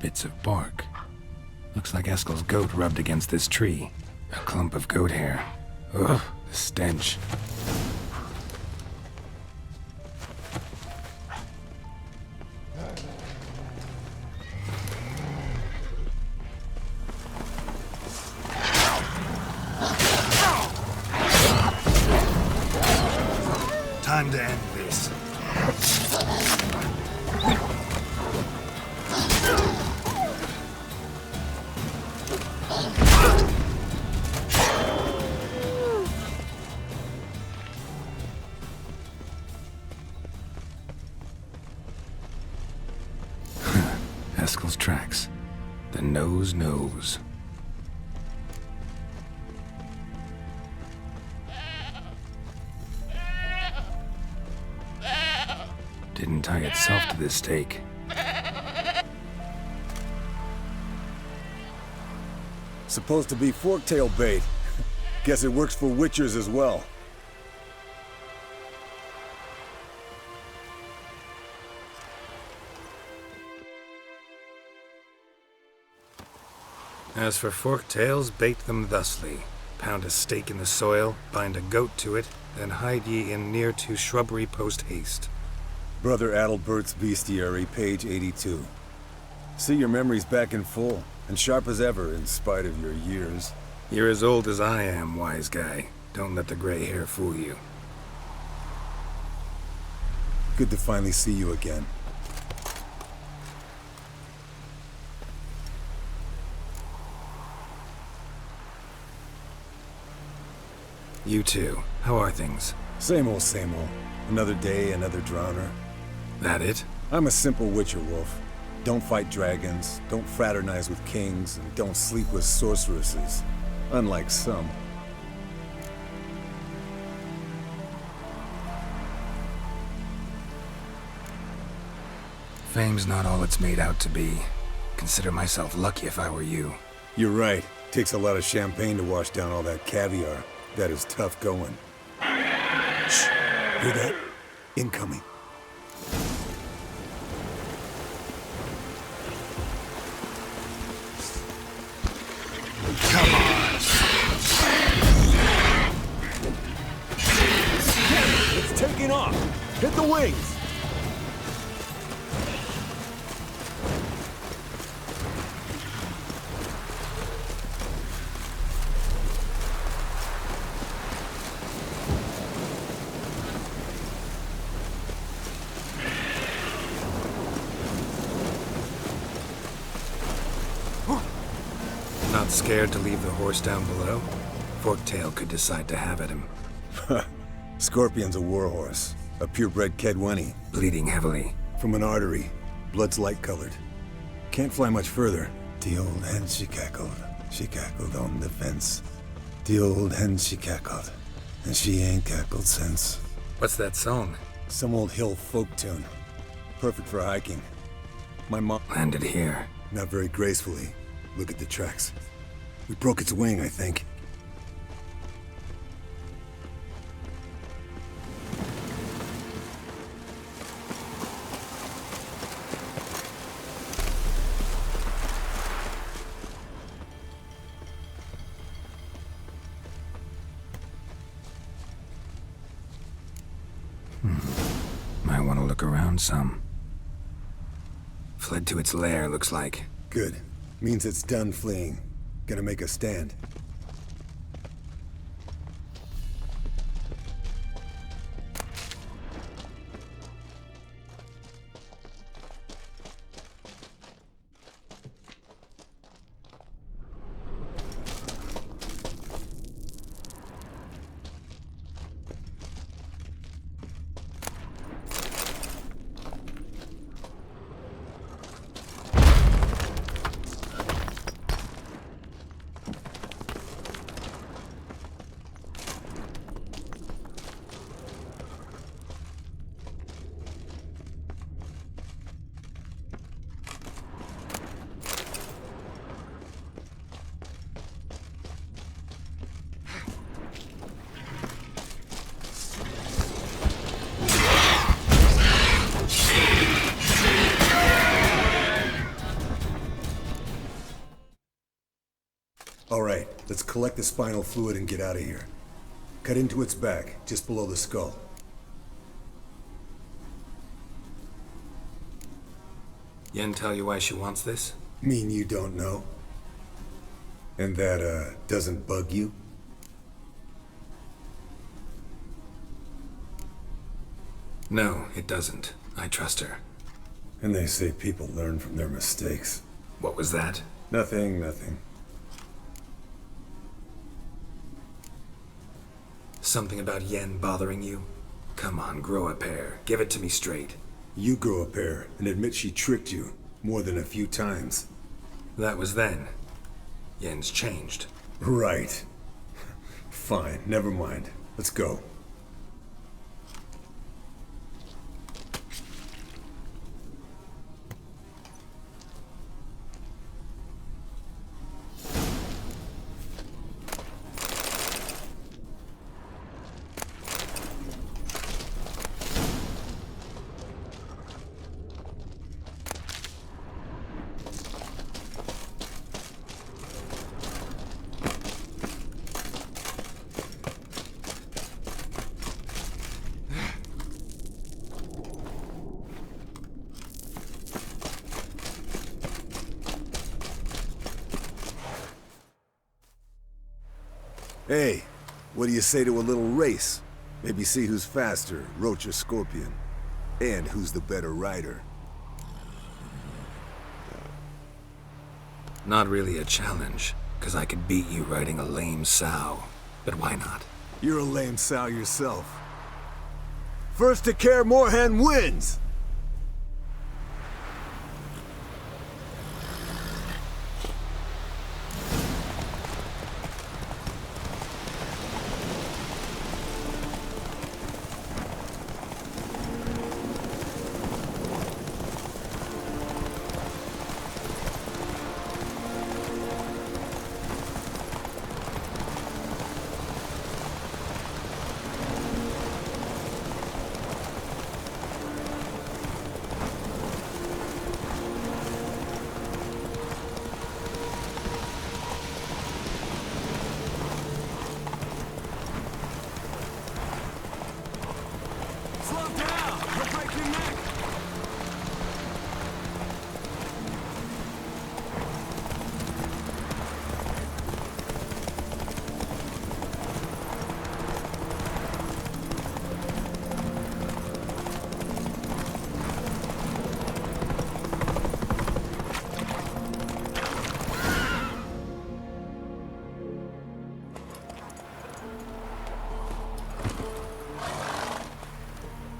Bits of bark. Looks like Eskel's goat rubbed against this tree. A clump of goat hair. Ugh, the stench. Time to end this. Eskel's tracks. The nose knows. Didn't tie itself to this stake. Supposed to be forktail bait. Guess it works for witchers as well. As for forktails, bait them thusly. Pound a stake in the soil, bind a goat to it, then hide ye in near to shrubbery post haste. Brother Adalbert's Bestiary, page 82. See your memories back in full, and sharp as ever in spite of your years. You're as old as I am, wise guy. Don't let the gray hair fool you. Good to finally see you again. You too. How are things? Same old, same old. Another day, another drowner. That it? I'm a simple witcher, Wolf. Don't fight dragons, don't fraternize with kings, and don't sleep with sorceresses. Unlike some. Fame's not all it's made out to be. Consider myself lucky if I were you. You're right. Takes a lot of champagne to wash down all that caviar. That is tough going. Shh! Hear that? Incoming. Come on! It's taking off! Hit the wings! Not scared to leave the horse down below? Forktail could decide to have at him. Scorpion's a warhorse. A purebred Kedwenny. Bleeding heavily. From an artery. Blood's light-colored. Can't fly much further. The old hen, she cackled. She cackled on the fence. The old hen, she cackled. And she ain't cackled since. What's that song? Some old hill folk tune. Perfect for hiking. My mom landed here. Not very gracefully. Look at the tracks. We broke its wing, I think. Might want to look around some. Fled to its lair, looks like. Good. Means it's done fleeing. Gonna make a stand. Alright, let's collect the spinal fluid and get out of here. Cut into its back, just below the skull. Yen tell you why she wants this? Mean you don't know? And that, doesn't bug you? No, it doesn't. I trust her. And they say people learn from their mistakes. What was that? Nothing, nothing. Something about Yen bothering you? Come on, grow a pair. Give it to me straight. You grow a pair and admit she tricked you more than a few times. That was then. Yen's changed. Right. Fine, never mind. Let's go. Hey, what do you say to a little race? Maybe see who's faster, Roach or Scorpion. And who's the better rider. Not really a challenge, because I could beat you riding a lame sow. But why not? You're a lame sow yourself. First to Kaer Morhen wins! Switching Mac!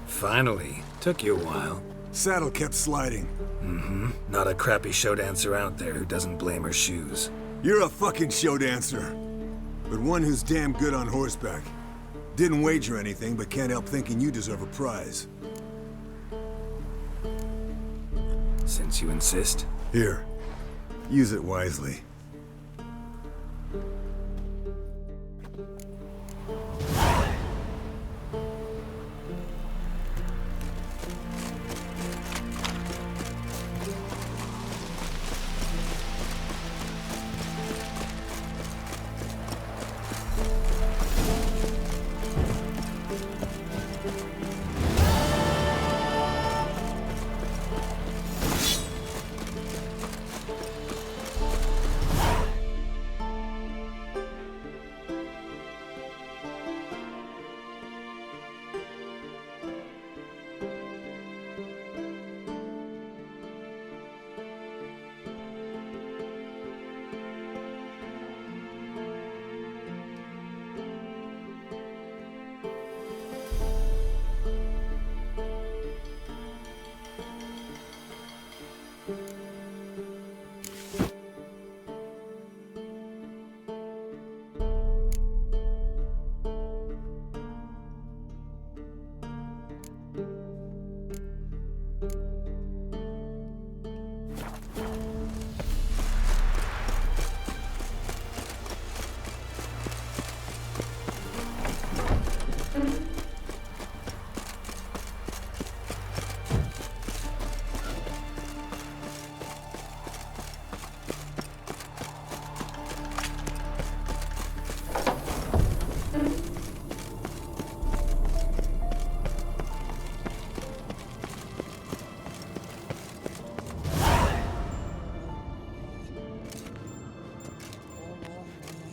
Finally. Took you a while. Saddle kept sliding. Mm-hmm. Not a crappy show dancer out there who doesn't blame her shoes. You're a fucking show dancer. But one who's damn good on horseback. Didn't wager anything, but can't help thinking you deserve a prize. Since you insist. Here. Use it wisely.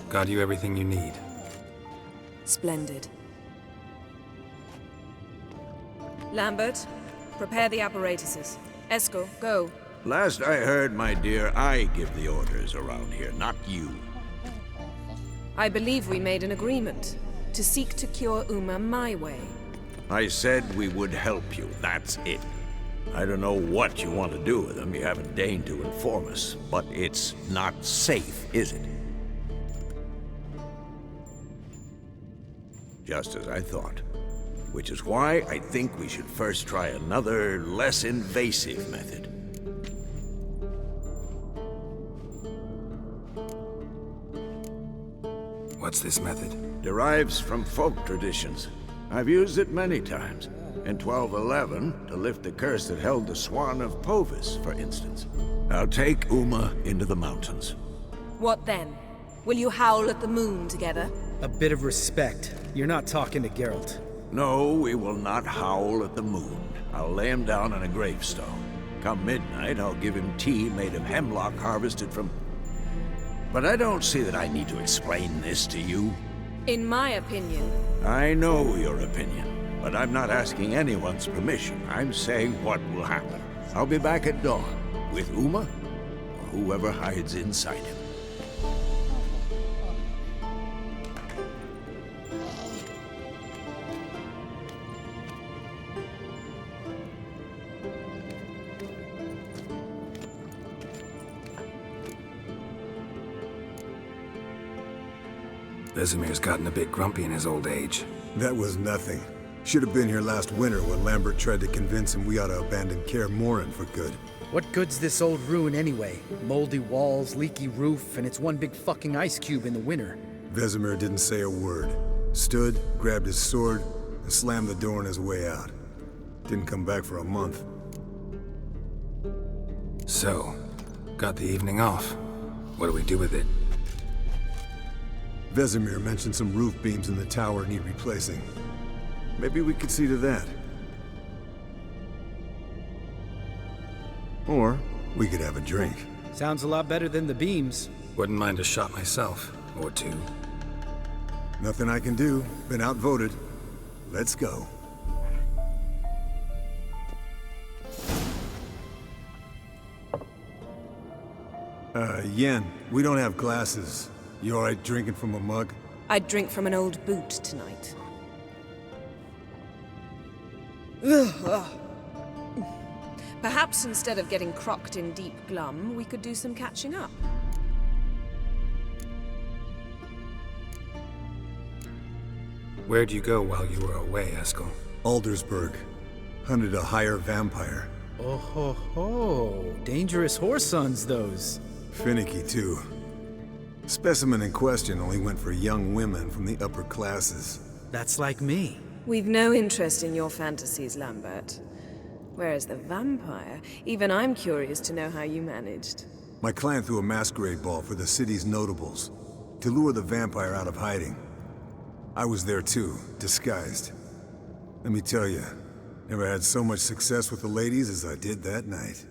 Got you everything you need. Splendid. Lambert, prepare the apparatuses. Esco, go. Last I heard, my dear, I give the orders around here, not you. I believe we made an agreement to seek to cure Uma my way. I said we would help you, that's it. I don't know what you want to do with them, you haven't deigned to inform us, but it's not safe, is it? Just as I thought. Which is why I think we should first try another, less invasive method. What's this method? Derives from folk traditions. I've used it many times. In 1211, to lift the curse that held the Swan of Povis, for instance. I'll take Uma into the mountains. What then? Will you howl at the moon together? A bit of respect. You're not talking to Geralt. No, we will not howl at the moon. I'll lay him down on a gravestone. Come midnight, I'll give him tea made of hemlock harvested from... But I don't see that I need to explain this to you. In my opinion. I know your opinion, but I'm not asking anyone's permission. I'm saying what will happen. I'll be back at dawn, with Uma, or whoever hides inside him. Vesemir's gotten a bit grumpy in his old age. That was nothing. Should have been here last winter when Lambert tried to convince him we ought to abandon Kaer Morhen for good. What good's this old ruin anyway? Moldy walls, leaky roof, and it's one big fucking ice cube in the winter. Vesemir didn't say a word. Stood, grabbed his sword, and slammed the door on his way out. Didn't come back for a month. So, got the evening off. What do we do with it? Vesemir mentioned some roof beams in the tower need replacing. Maybe we could see to that. Or we could have a drink. Sounds a lot better than the beams. Wouldn't mind a shot myself, or two. Nothing I can do. Been outvoted. Let's go. Yen, we don't have glasses. You alright drinking from a mug? I'd drink from an old boot tonight. Perhaps instead of getting crocked in deep glum, we could do some catching up. Where'd you go while you were away, Eskel? Aldersburg. Hunted a higher vampire. Oh ho ho. Dangerous horse sons, those. Finicky, too. Specimen in question only went for young women from the upper classes. That's like me. We've no interest in your fantasies, Lambert. Whereas the vampire, even I'm curious to know how you managed. My clan threw a masquerade ball for the city's notables, to lure the vampire out of hiding. I was there too, disguised. Let me tell you, never had so much success with the ladies as I did that night.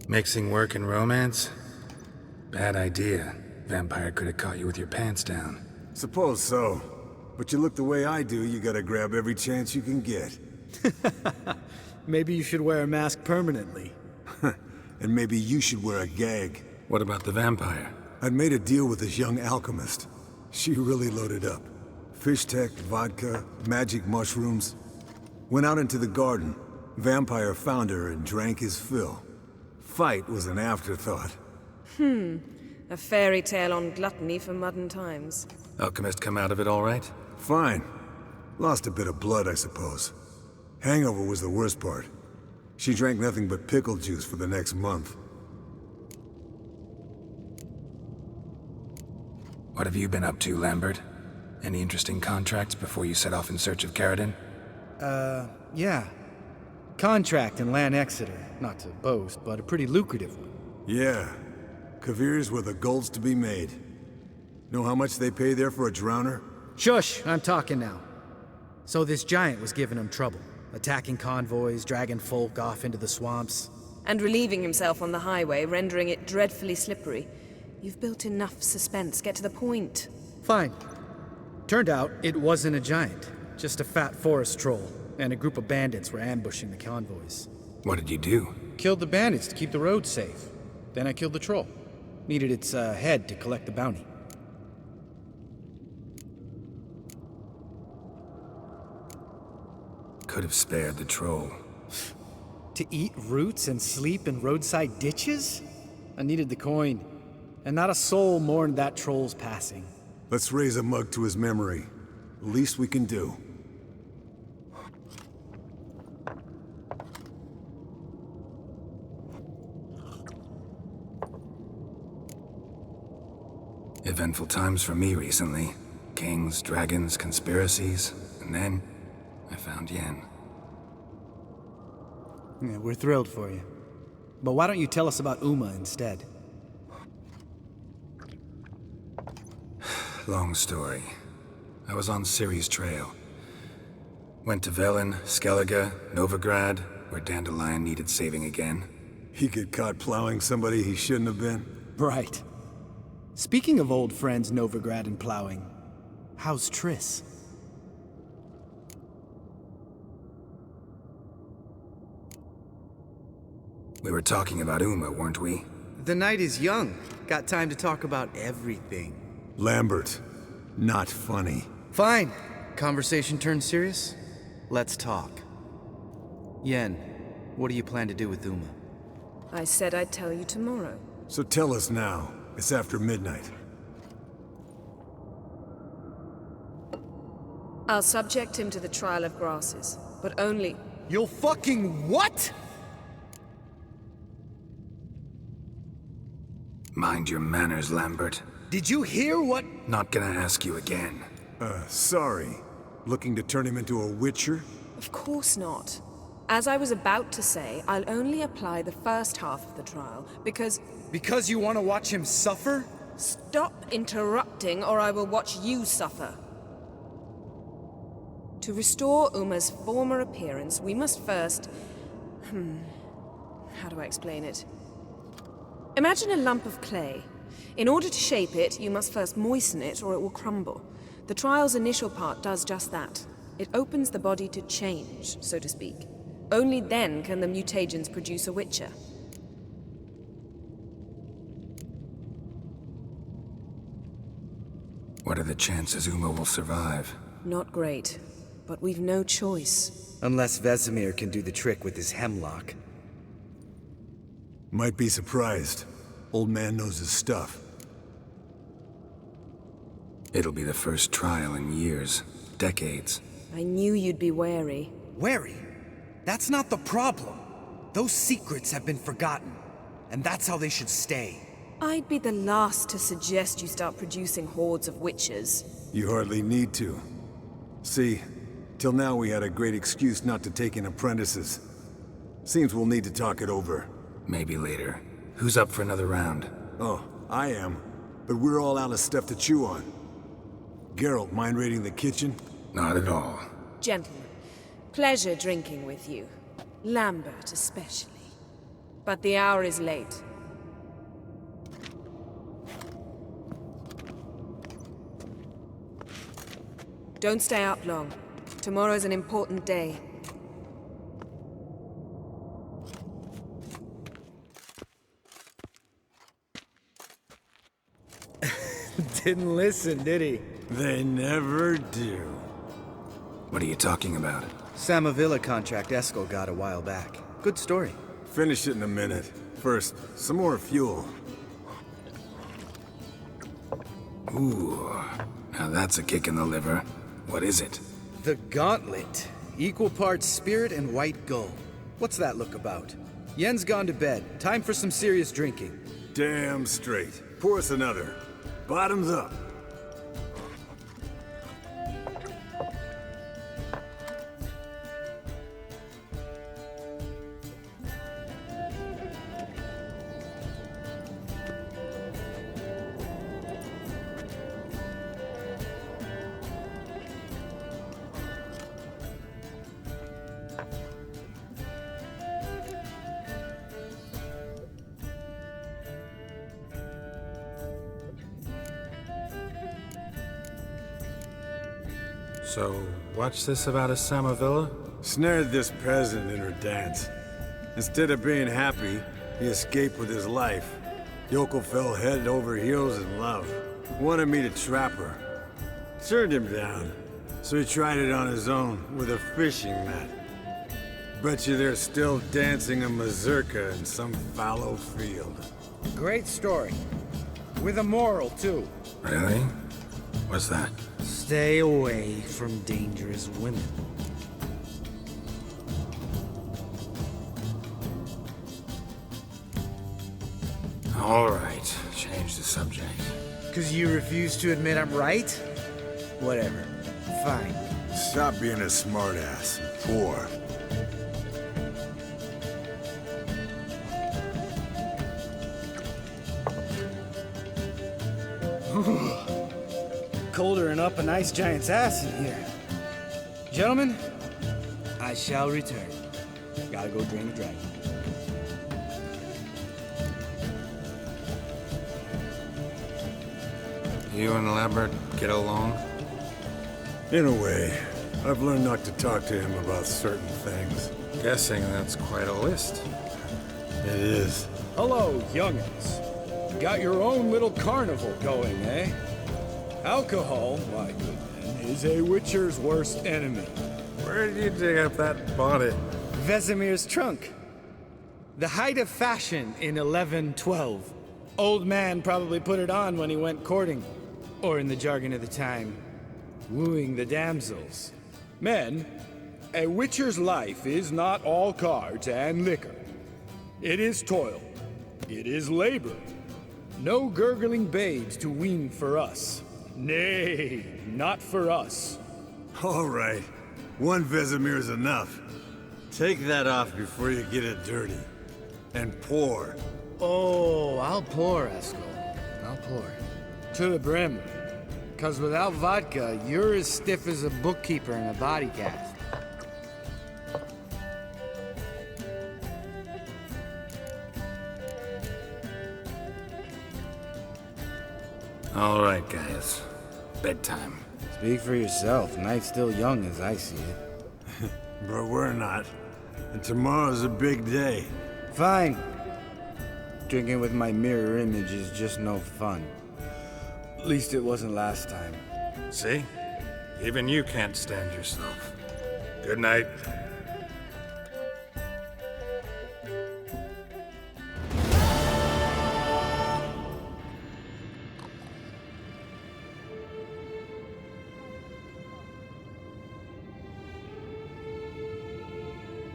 Mixing work and romance? Bad idea. Vampire could have caught you with your pants down. Suppose so. But you look the way I do, you gotta grab every chance you can get. Maybe you should wear a mask permanently. And maybe you should wear a gag. What about the vampire? I'd made a deal with this young alchemist. She really loaded up. Fish tech, vodka, magic mushrooms. Went out into the garden. Vampire found her and drank his fill. Fight was an afterthought. A fairy tale on gluttony for modern times. Alchemist come out of it all right? Fine. Lost a bit of blood, I suppose. Hangover was the worst part. She drank nothing but pickle juice for the next month. What have you been up to, Lambert? Any interesting contracts before you set off in search of Caradon? Yeah. Contract in Lan Exeter. Not to boast, but a pretty lucrative one. Yeah. Kavir's where the gold's to be made. Know how much they pay there for a drowner? Shush! I'm talking now. So this giant was giving him trouble. Attacking convoys, dragging folk off into the swamps. And relieving himself on the highway, rendering it dreadfully slippery. You've built enough suspense. Get to the point. Fine. Turned out it wasn't a giant. Just a fat forest troll. And a group of bandits were ambushing the convoys. What did you do? Killed the bandits to keep the road safe. Then I killed the troll. Needed its head to collect the bounty. Could have spared the troll. To eat roots and sleep in roadside ditches? I needed the coin. And not a soul mourned that troll's passing. Let's raise a mug to his memory. The least we can do. Eventful times for me recently. Kings, dragons, conspiracies, and then I found Yen. Yeah, we're thrilled for you. But why don't you tell us about Uma instead? Long story. I was on Ciri's trail. Went to Velen, Skellige, Novigrad, where Dandelion needed saving again. He get caught plowing somebody he shouldn't have been? Right. Speaking of old friends Novigrad and plowing, how's Triss? We were talking about Uma, weren't we? The night is young. Got time to talk about everything. Lambert, not funny. Fine. Conversation turned serious? Let's talk. Yen, what do you plan to do with Uma? I said I'd tell you tomorrow. So tell us now. It's after midnight. I'll subject him to the trial of grasses, but only... You'll fucking what? Mind your manners, Lambert. Did you hear what? Not gonna ask you again. Sorry. Looking to turn him into a witcher? Of course not. As I was about to say, I'll only apply the first half of the trial, because... Because you want to watch him suffer? Stop interrupting, or I will watch you suffer. To restore Uma's former appearance, we must first... How do I explain it? Imagine a lump of clay. In order to shape it, you must first moisten it, or it will crumble. The trial's initial part does just that. It opens the body to change, so to speak. Only then can the mutagens produce a Witcher. What are the chances Uma will survive? Not great, but we've no choice. Unless Vesemir can do the trick with his hemlock. Might be surprised. Old man knows his stuff. It'll be the first trial in years. Decades. I knew you'd be wary. Wary? That's not the problem. Those secrets have been forgotten. And that's how they should stay. I'd be the last to suggest you start producing hordes of witches. You hardly need to. See, till now we had a great excuse not to take in apprentices. Seems we'll need to talk it over. Maybe later. Who's up for another round? Oh, I am. But we're all out of stuff to chew on. Geralt, mind raiding the kitchen? Not at all. Gentlemen, pleasure drinking with you. Lambert especially. But the hour is late. Don't stay up long. Tomorrow's an important day. Didn't listen, did he? They never do. What are you talking about? Samavilla contract Eskel got a while back. Good story. Finish it in a minute. First, some more fuel. Ooh, now that's a kick in the liver. What is it? The Gauntlet. Equal parts spirit and white gull. What's that look about? Yen's gone to bed. Time for some serious drinking. Damn straight. Pour us another. Bottoms up. So, what's this about a Samavilla? Snared this peasant in her dance. Instead of being happy, he escaped with his life. Yokel fell head over heels in love. Wanted me to trap her. Turned him down. So he tried it on his own with a fishing net. Bet you they're still dancing a mazurka in some fallow field. Great story. With a moral, too. Really? What's that? Stay away from dangerous women. All right, change the subject. 'Cause you refuse to admit I'm right? Whatever. Fine. Stop being a smartass. Poor. Colder and up a nice giant's ass in here. Gentlemen, I shall return. Gotta go drain the dragon. You and Lambert get along? In a way. I've learned not to talk to him about certain things. Guessing that's quite a list. It is. Hello, young'uns. Got your own little carnival going, eh? Alcohol, my good man, is a witcher's worst enemy. Where did you dig up that body? Vesemir's trunk. The height of fashion in 1112. Old man probably put it on when he went courting. Or in the jargon of the time, wooing the damsels. Men, a witcher's life is not all cards and liquor. It is toil. It is labor. No gurgling babes to wean for us. Nay, not for us. All right. One Vesemir's enough. Take that off before you get it dirty. And pour. Oh, I'll pour, Eskel. I'll pour. To the brim. Because without vodka, you're as stiff as a bookkeeper in a body cast. All right, guys. Bedtime. Speak for yourself. Night's still young as I see it. But we're not. And tomorrow's a big day. Fine. Drinking with my mirror image is just no fun. At least it wasn't last time. See? Even you can't stand yourself. Good night.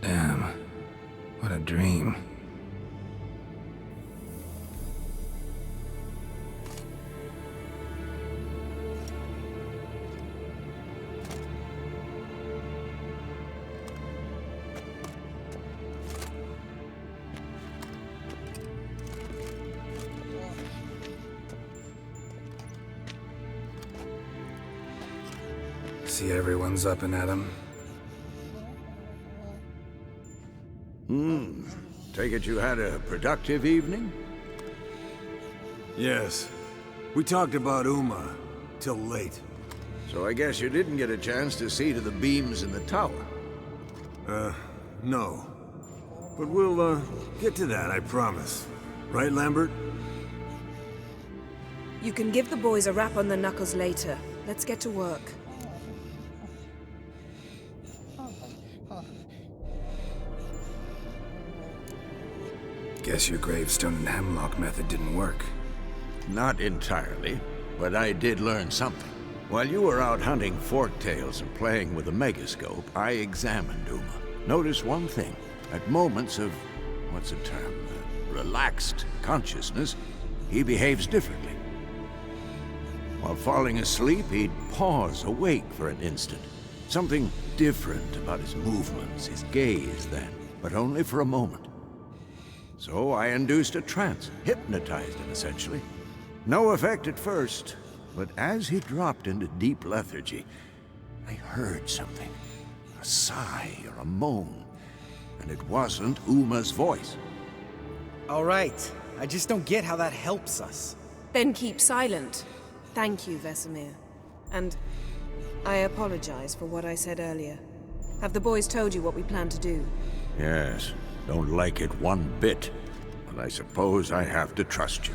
Damn. What a dream. See everyone's up and at 'em. Take it you had a productive evening? Yes. We talked about Uma till late. So I guess you didn't get a chance to see to the beams in the tower. No. But we'll, get to that, I promise. Right, Lambert? You can give the boys a rap on the knuckles later. Let's get to work. Guess your gravestone and hemlock method didn't work. Not entirely, but I did learn something. While you were out hunting forktails and playing with a megascope, I examined Uma. Notice one thing. At moments of, what's the term, relaxed consciousness, he behaves differently. While falling asleep, he'd pause awake for an instant. Something different about his movements, his gaze then, but only for a moment. So I induced a trance, hypnotized him essentially. No effect at first, but as he dropped into deep lethargy, I heard something. A sigh or a moan. And it wasn't Uma's voice. All right. I just don't get how that helps us. Then keep silent. Thank you, Vesemir. And I apologize for what I said earlier. Have the boys told you what we plan to do? Yes, don't like it one bit. But I suppose I have to trust you.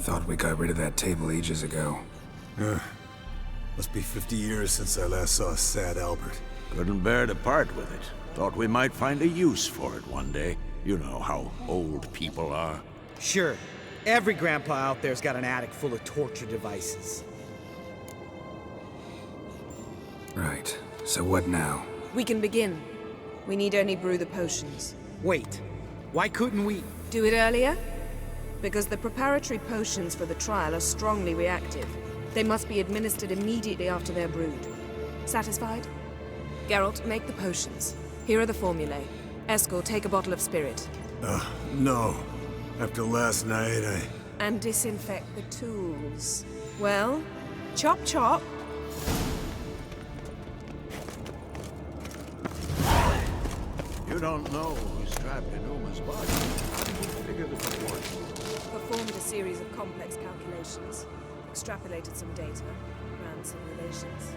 Thought we got rid of that table ages ago. Must be 50 years since I last saw sad Albert. Couldn't bear to part with it. Thought we might find a use for it one day. You know how old people are. Sure. Every grandpa out there's got an attic full of torture devices. Right. So what now? We can begin. We need only brew the potions. Wait. Why couldn't we... Do it earlier? Because the preparatory potions for the trial are strongly reactive. They must be administered immediately after they're brewed. Satisfied? Geralt, make the potions. Here are the formulae. Eskel, take a bottle of spirit. No. After last night, And disinfect the tools. Well, chop chop. You don't know who's trapped in Uma's body. How did you figure the proportions? Performed a series of complex calculations. Extrapolated some data. Ran some relations.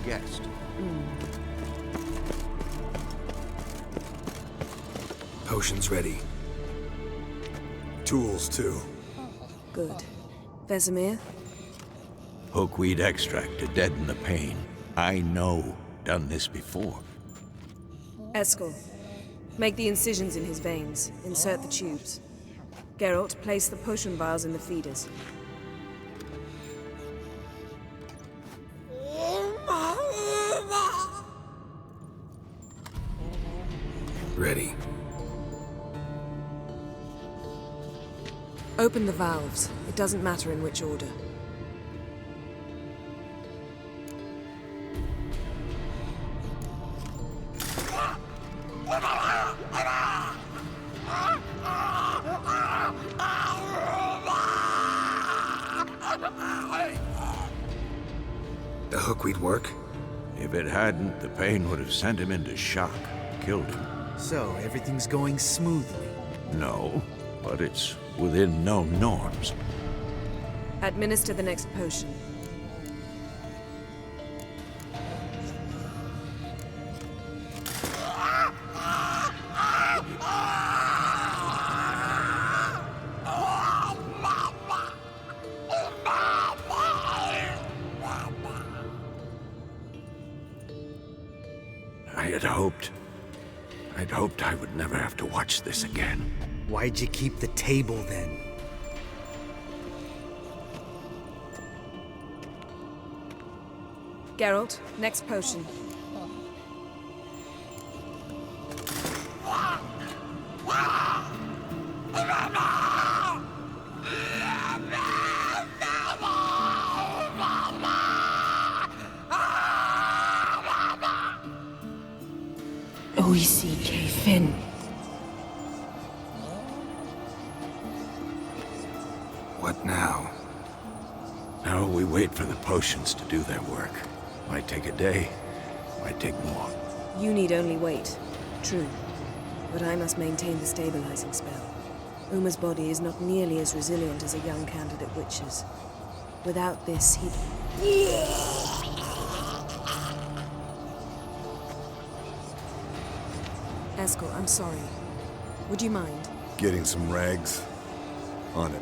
Guessed. Potions ready. Tools, too. Good. Vesemir? Hookweed extract to deaden the pain. I know. Done this before. Eskel, make the incisions in his veins. Insert the tubes. Geralt, place the potion vials in the feeders. Ready. Open the valves. It doesn't matter in which order. The hookweed work? If it hadn't, the pain would have sent him into shock, killed him. So, everything's going smoothly? No, but it's within known norms. Administer the next potion. I'd hoped I would never have to watch this again. Why'd you keep the table then? Geralt, next potion. OECK Finn. What now? Now we wait for the potions to do their work. Might take a day, might take more. You need only wait. True. But I must maintain the stabilizing spell. Uma's body is not nearly as resilient as a young candidate witch's. Without this, he'd... Eskel, I'm sorry. Would you mind? Getting some rags? On it.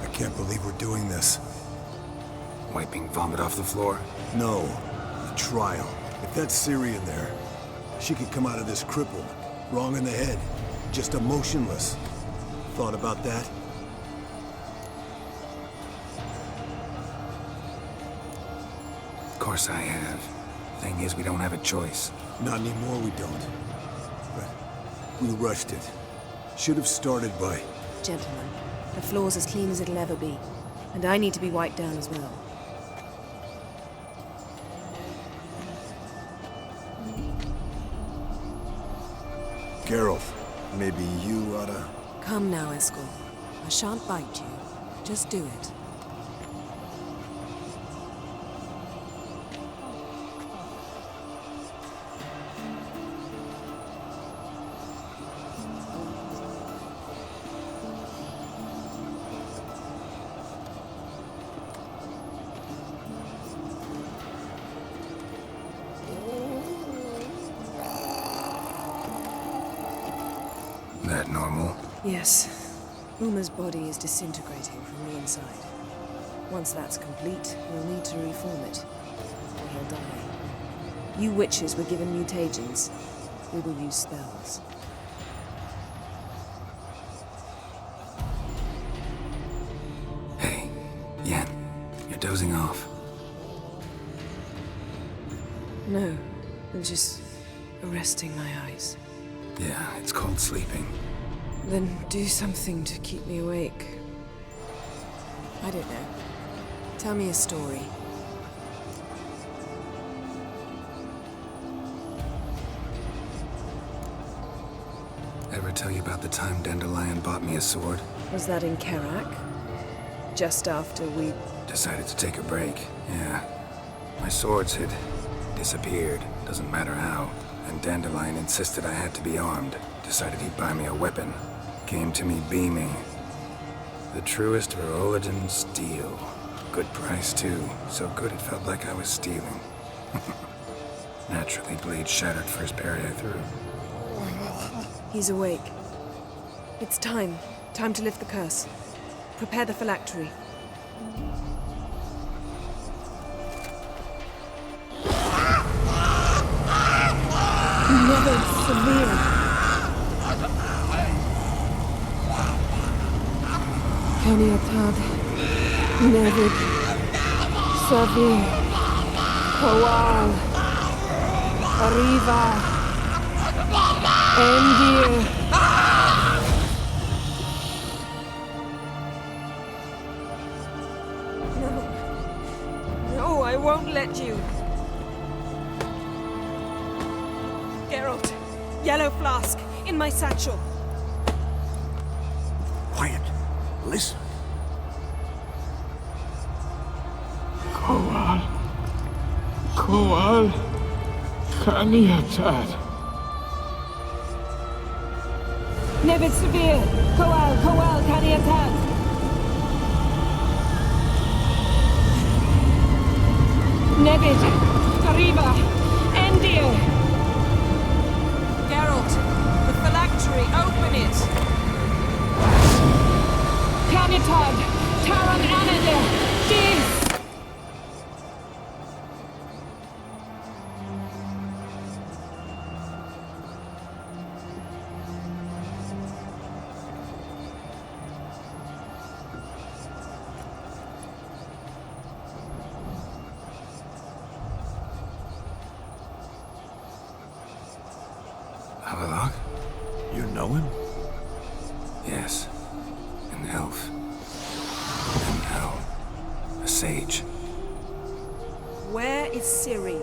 I can't believe we're doing this. Wiping vomit off the floor? No, the trial. If that's Syrian there, she could come out of this crippled, wrong in the head, just emotionless. Thought about that? Of course I have. Thing is, we don't have a choice. Not anymore, we don't. But we rushed it. Should have started by... Gentlemen, the floor's as clean as it'll ever be. And I need to be wiped down as well. Geralt, maybe you oughta... Come now, Eskel. I shan't bite you. Just do it. That normal? Yes. Uma's body is disintegrating from the inside. Once that's complete, we'll need to reform it, or he'll die. You witches were given mutagens. We will use spells. Hey, Yen, you're dozing off. No, I'm just resting my eyes. Yeah, it's called sleeping. Then do something to keep me awake. I don't know. Tell me a story. Ever tell you about the time Dandelion bought me a sword? Was that in Karak? Just after we... Decided to take a break, yeah. My swords had disappeared, doesn't matter how. And Dandelion insisted I had to be armed. Decided he'd buy me a weapon. Came to me beaming. The truest Verolidan steel. Good price, too. So good it felt like I was stealing. Naturally, blade shattered first barrier through. He's awake. It's time. Time to lift the curse. Prepare the phylactery. Never severe. Kaniatad. Nevid. Severe. Kowal. Arriva. Endir. No, I won't let you. Geralt, yellow flask, in my satchel. Quiet. Listen. Kowal. Kowal. Kaniatad. Nevid severe. Kowal, Kaniatad. Nevid. Arriba. Endir. Geralt, the phylactery, open it. Kaniatad. Taran Anadir. Dis. Avalok? You know him? Yes. An elf. And now, a sage. Where is Ciri?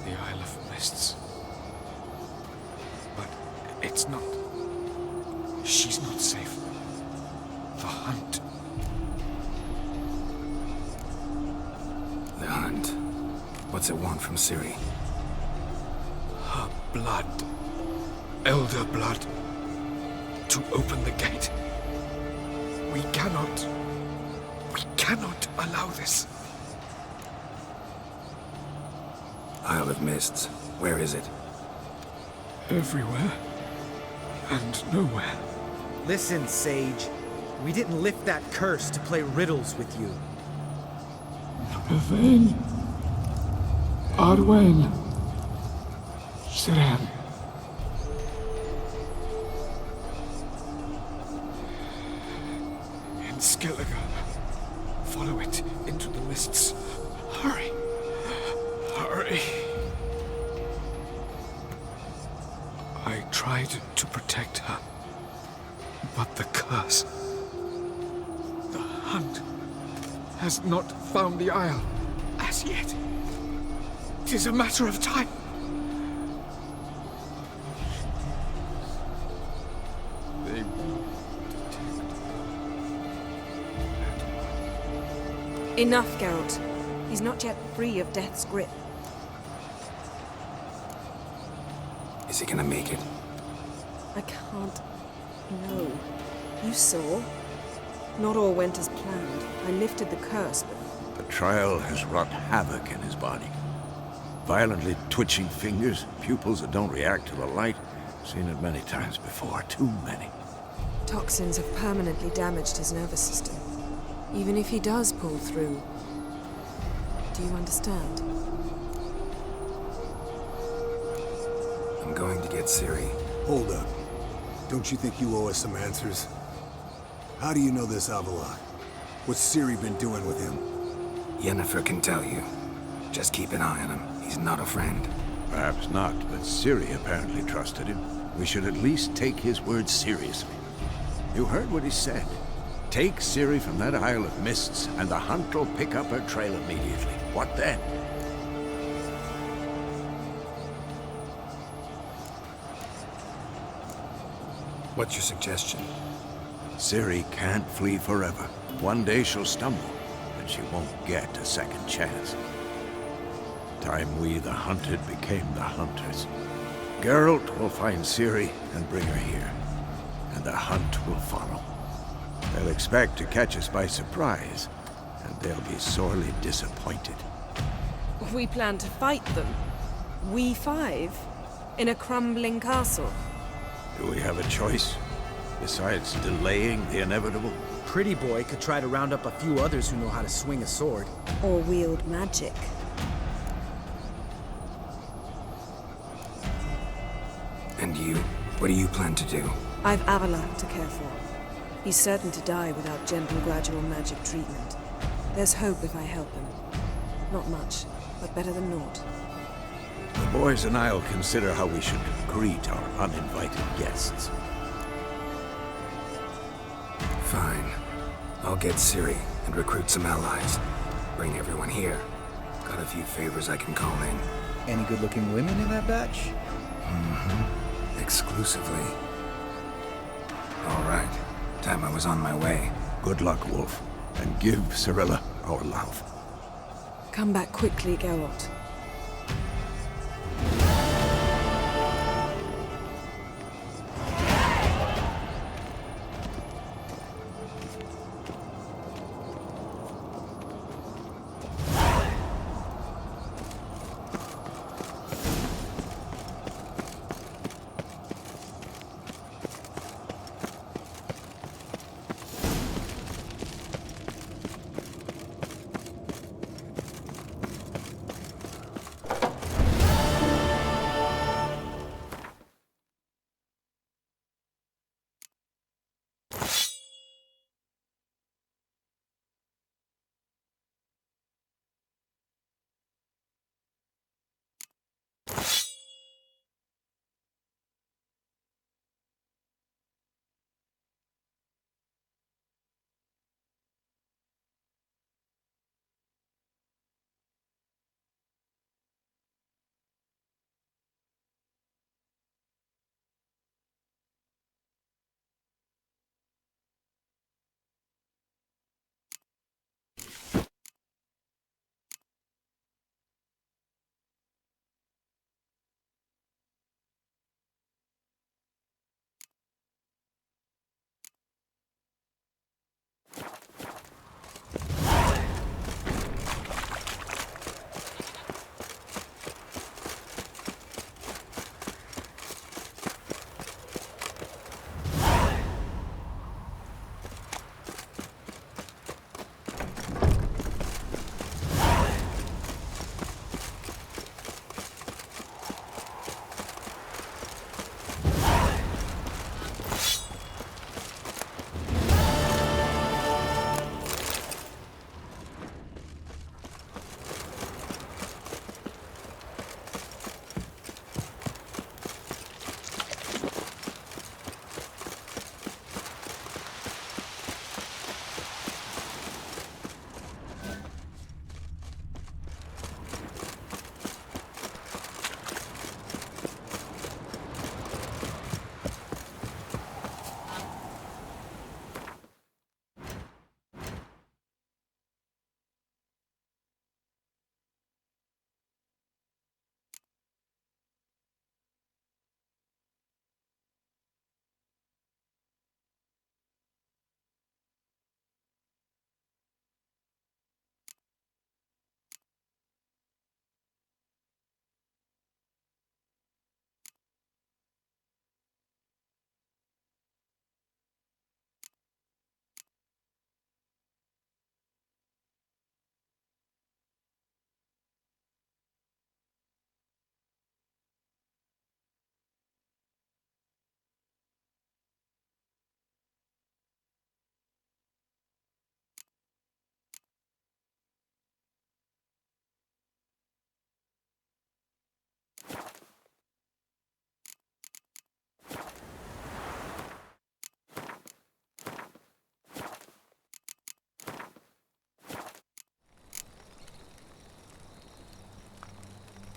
The Isle of Mists. But it's not... She's not safe. The hunt. The hunt. What's it want from Ciri? Her blood. Elder blood. To open the gate. We cannot allow this. Isle of Mists. Where is it? Everywhere. And nowhere. Listen, Sage. We didn't lift that curse to play riddles with you. Yvain. Arwen. Siran. In Skellige. Follow it into the mists. Hurry. Hurry. I tried to protect her. But the curse... The hunt has not found the Isle as yet. It is a matter of time. They will detect. Enough, Geralt. He's not yet free of death's grip. Is he gonna make it? I can't... No. You saw. Not all went as planned. I lifted the curse, but... The trial has wrought havoc in his body. Violently twitching fingers, pupils that don't react to the light. Seen it many times before, too many. Toxins have permanently damaged his nervous system. Even if he does pull through. Do you understand? I'm going to get Ciri. Hold up. Don't you think you owe us some answers? How do you know this Avalok? What's Ciri been doing with him? Yennefer can tell you. Just keep an eye on him. He's not a friend. Perhaps not, but Ciri apparently trusted him. We should at least take his words seriously. You heard what he said. Take Ciri from that Isle of Mists, and the hunt will pick up her trail immediately. What then? What's your suggestion? Ciri can't flee forever. One day she'll stumble, but she won't get a second chance. Time we, the hunted, became the hunters. Geralt will find Ciri and bring her here, and the hunt will follow. They'll expect to catch us by surprise, and they'll be sorely disappointed. We plan to fight them. We five? In a crumbling castle? Do we have a choice? Besides delaying the inevitable? Pretty Boy could try to round up a few others who know how to swing a sword. Or wield magic. And you? What do you plan to do? I've Avila to care for. He's certain to die without gentle, gradual magic treatment. There's hope if I help him. Not much, but better than naught. The boys and I'll consider how we should greet our uninvited guests. Fine. I'll get Ciri and recruit some allies. Bring everyone here. Got a few favors I can call in. Any good-looking women in that batch? Mm-hmm. Exclusively. All right. Time I was on my way. Good luck, Wolf. And give Cirilla our love. Come back quickly, Geralt.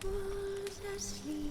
Was asleep.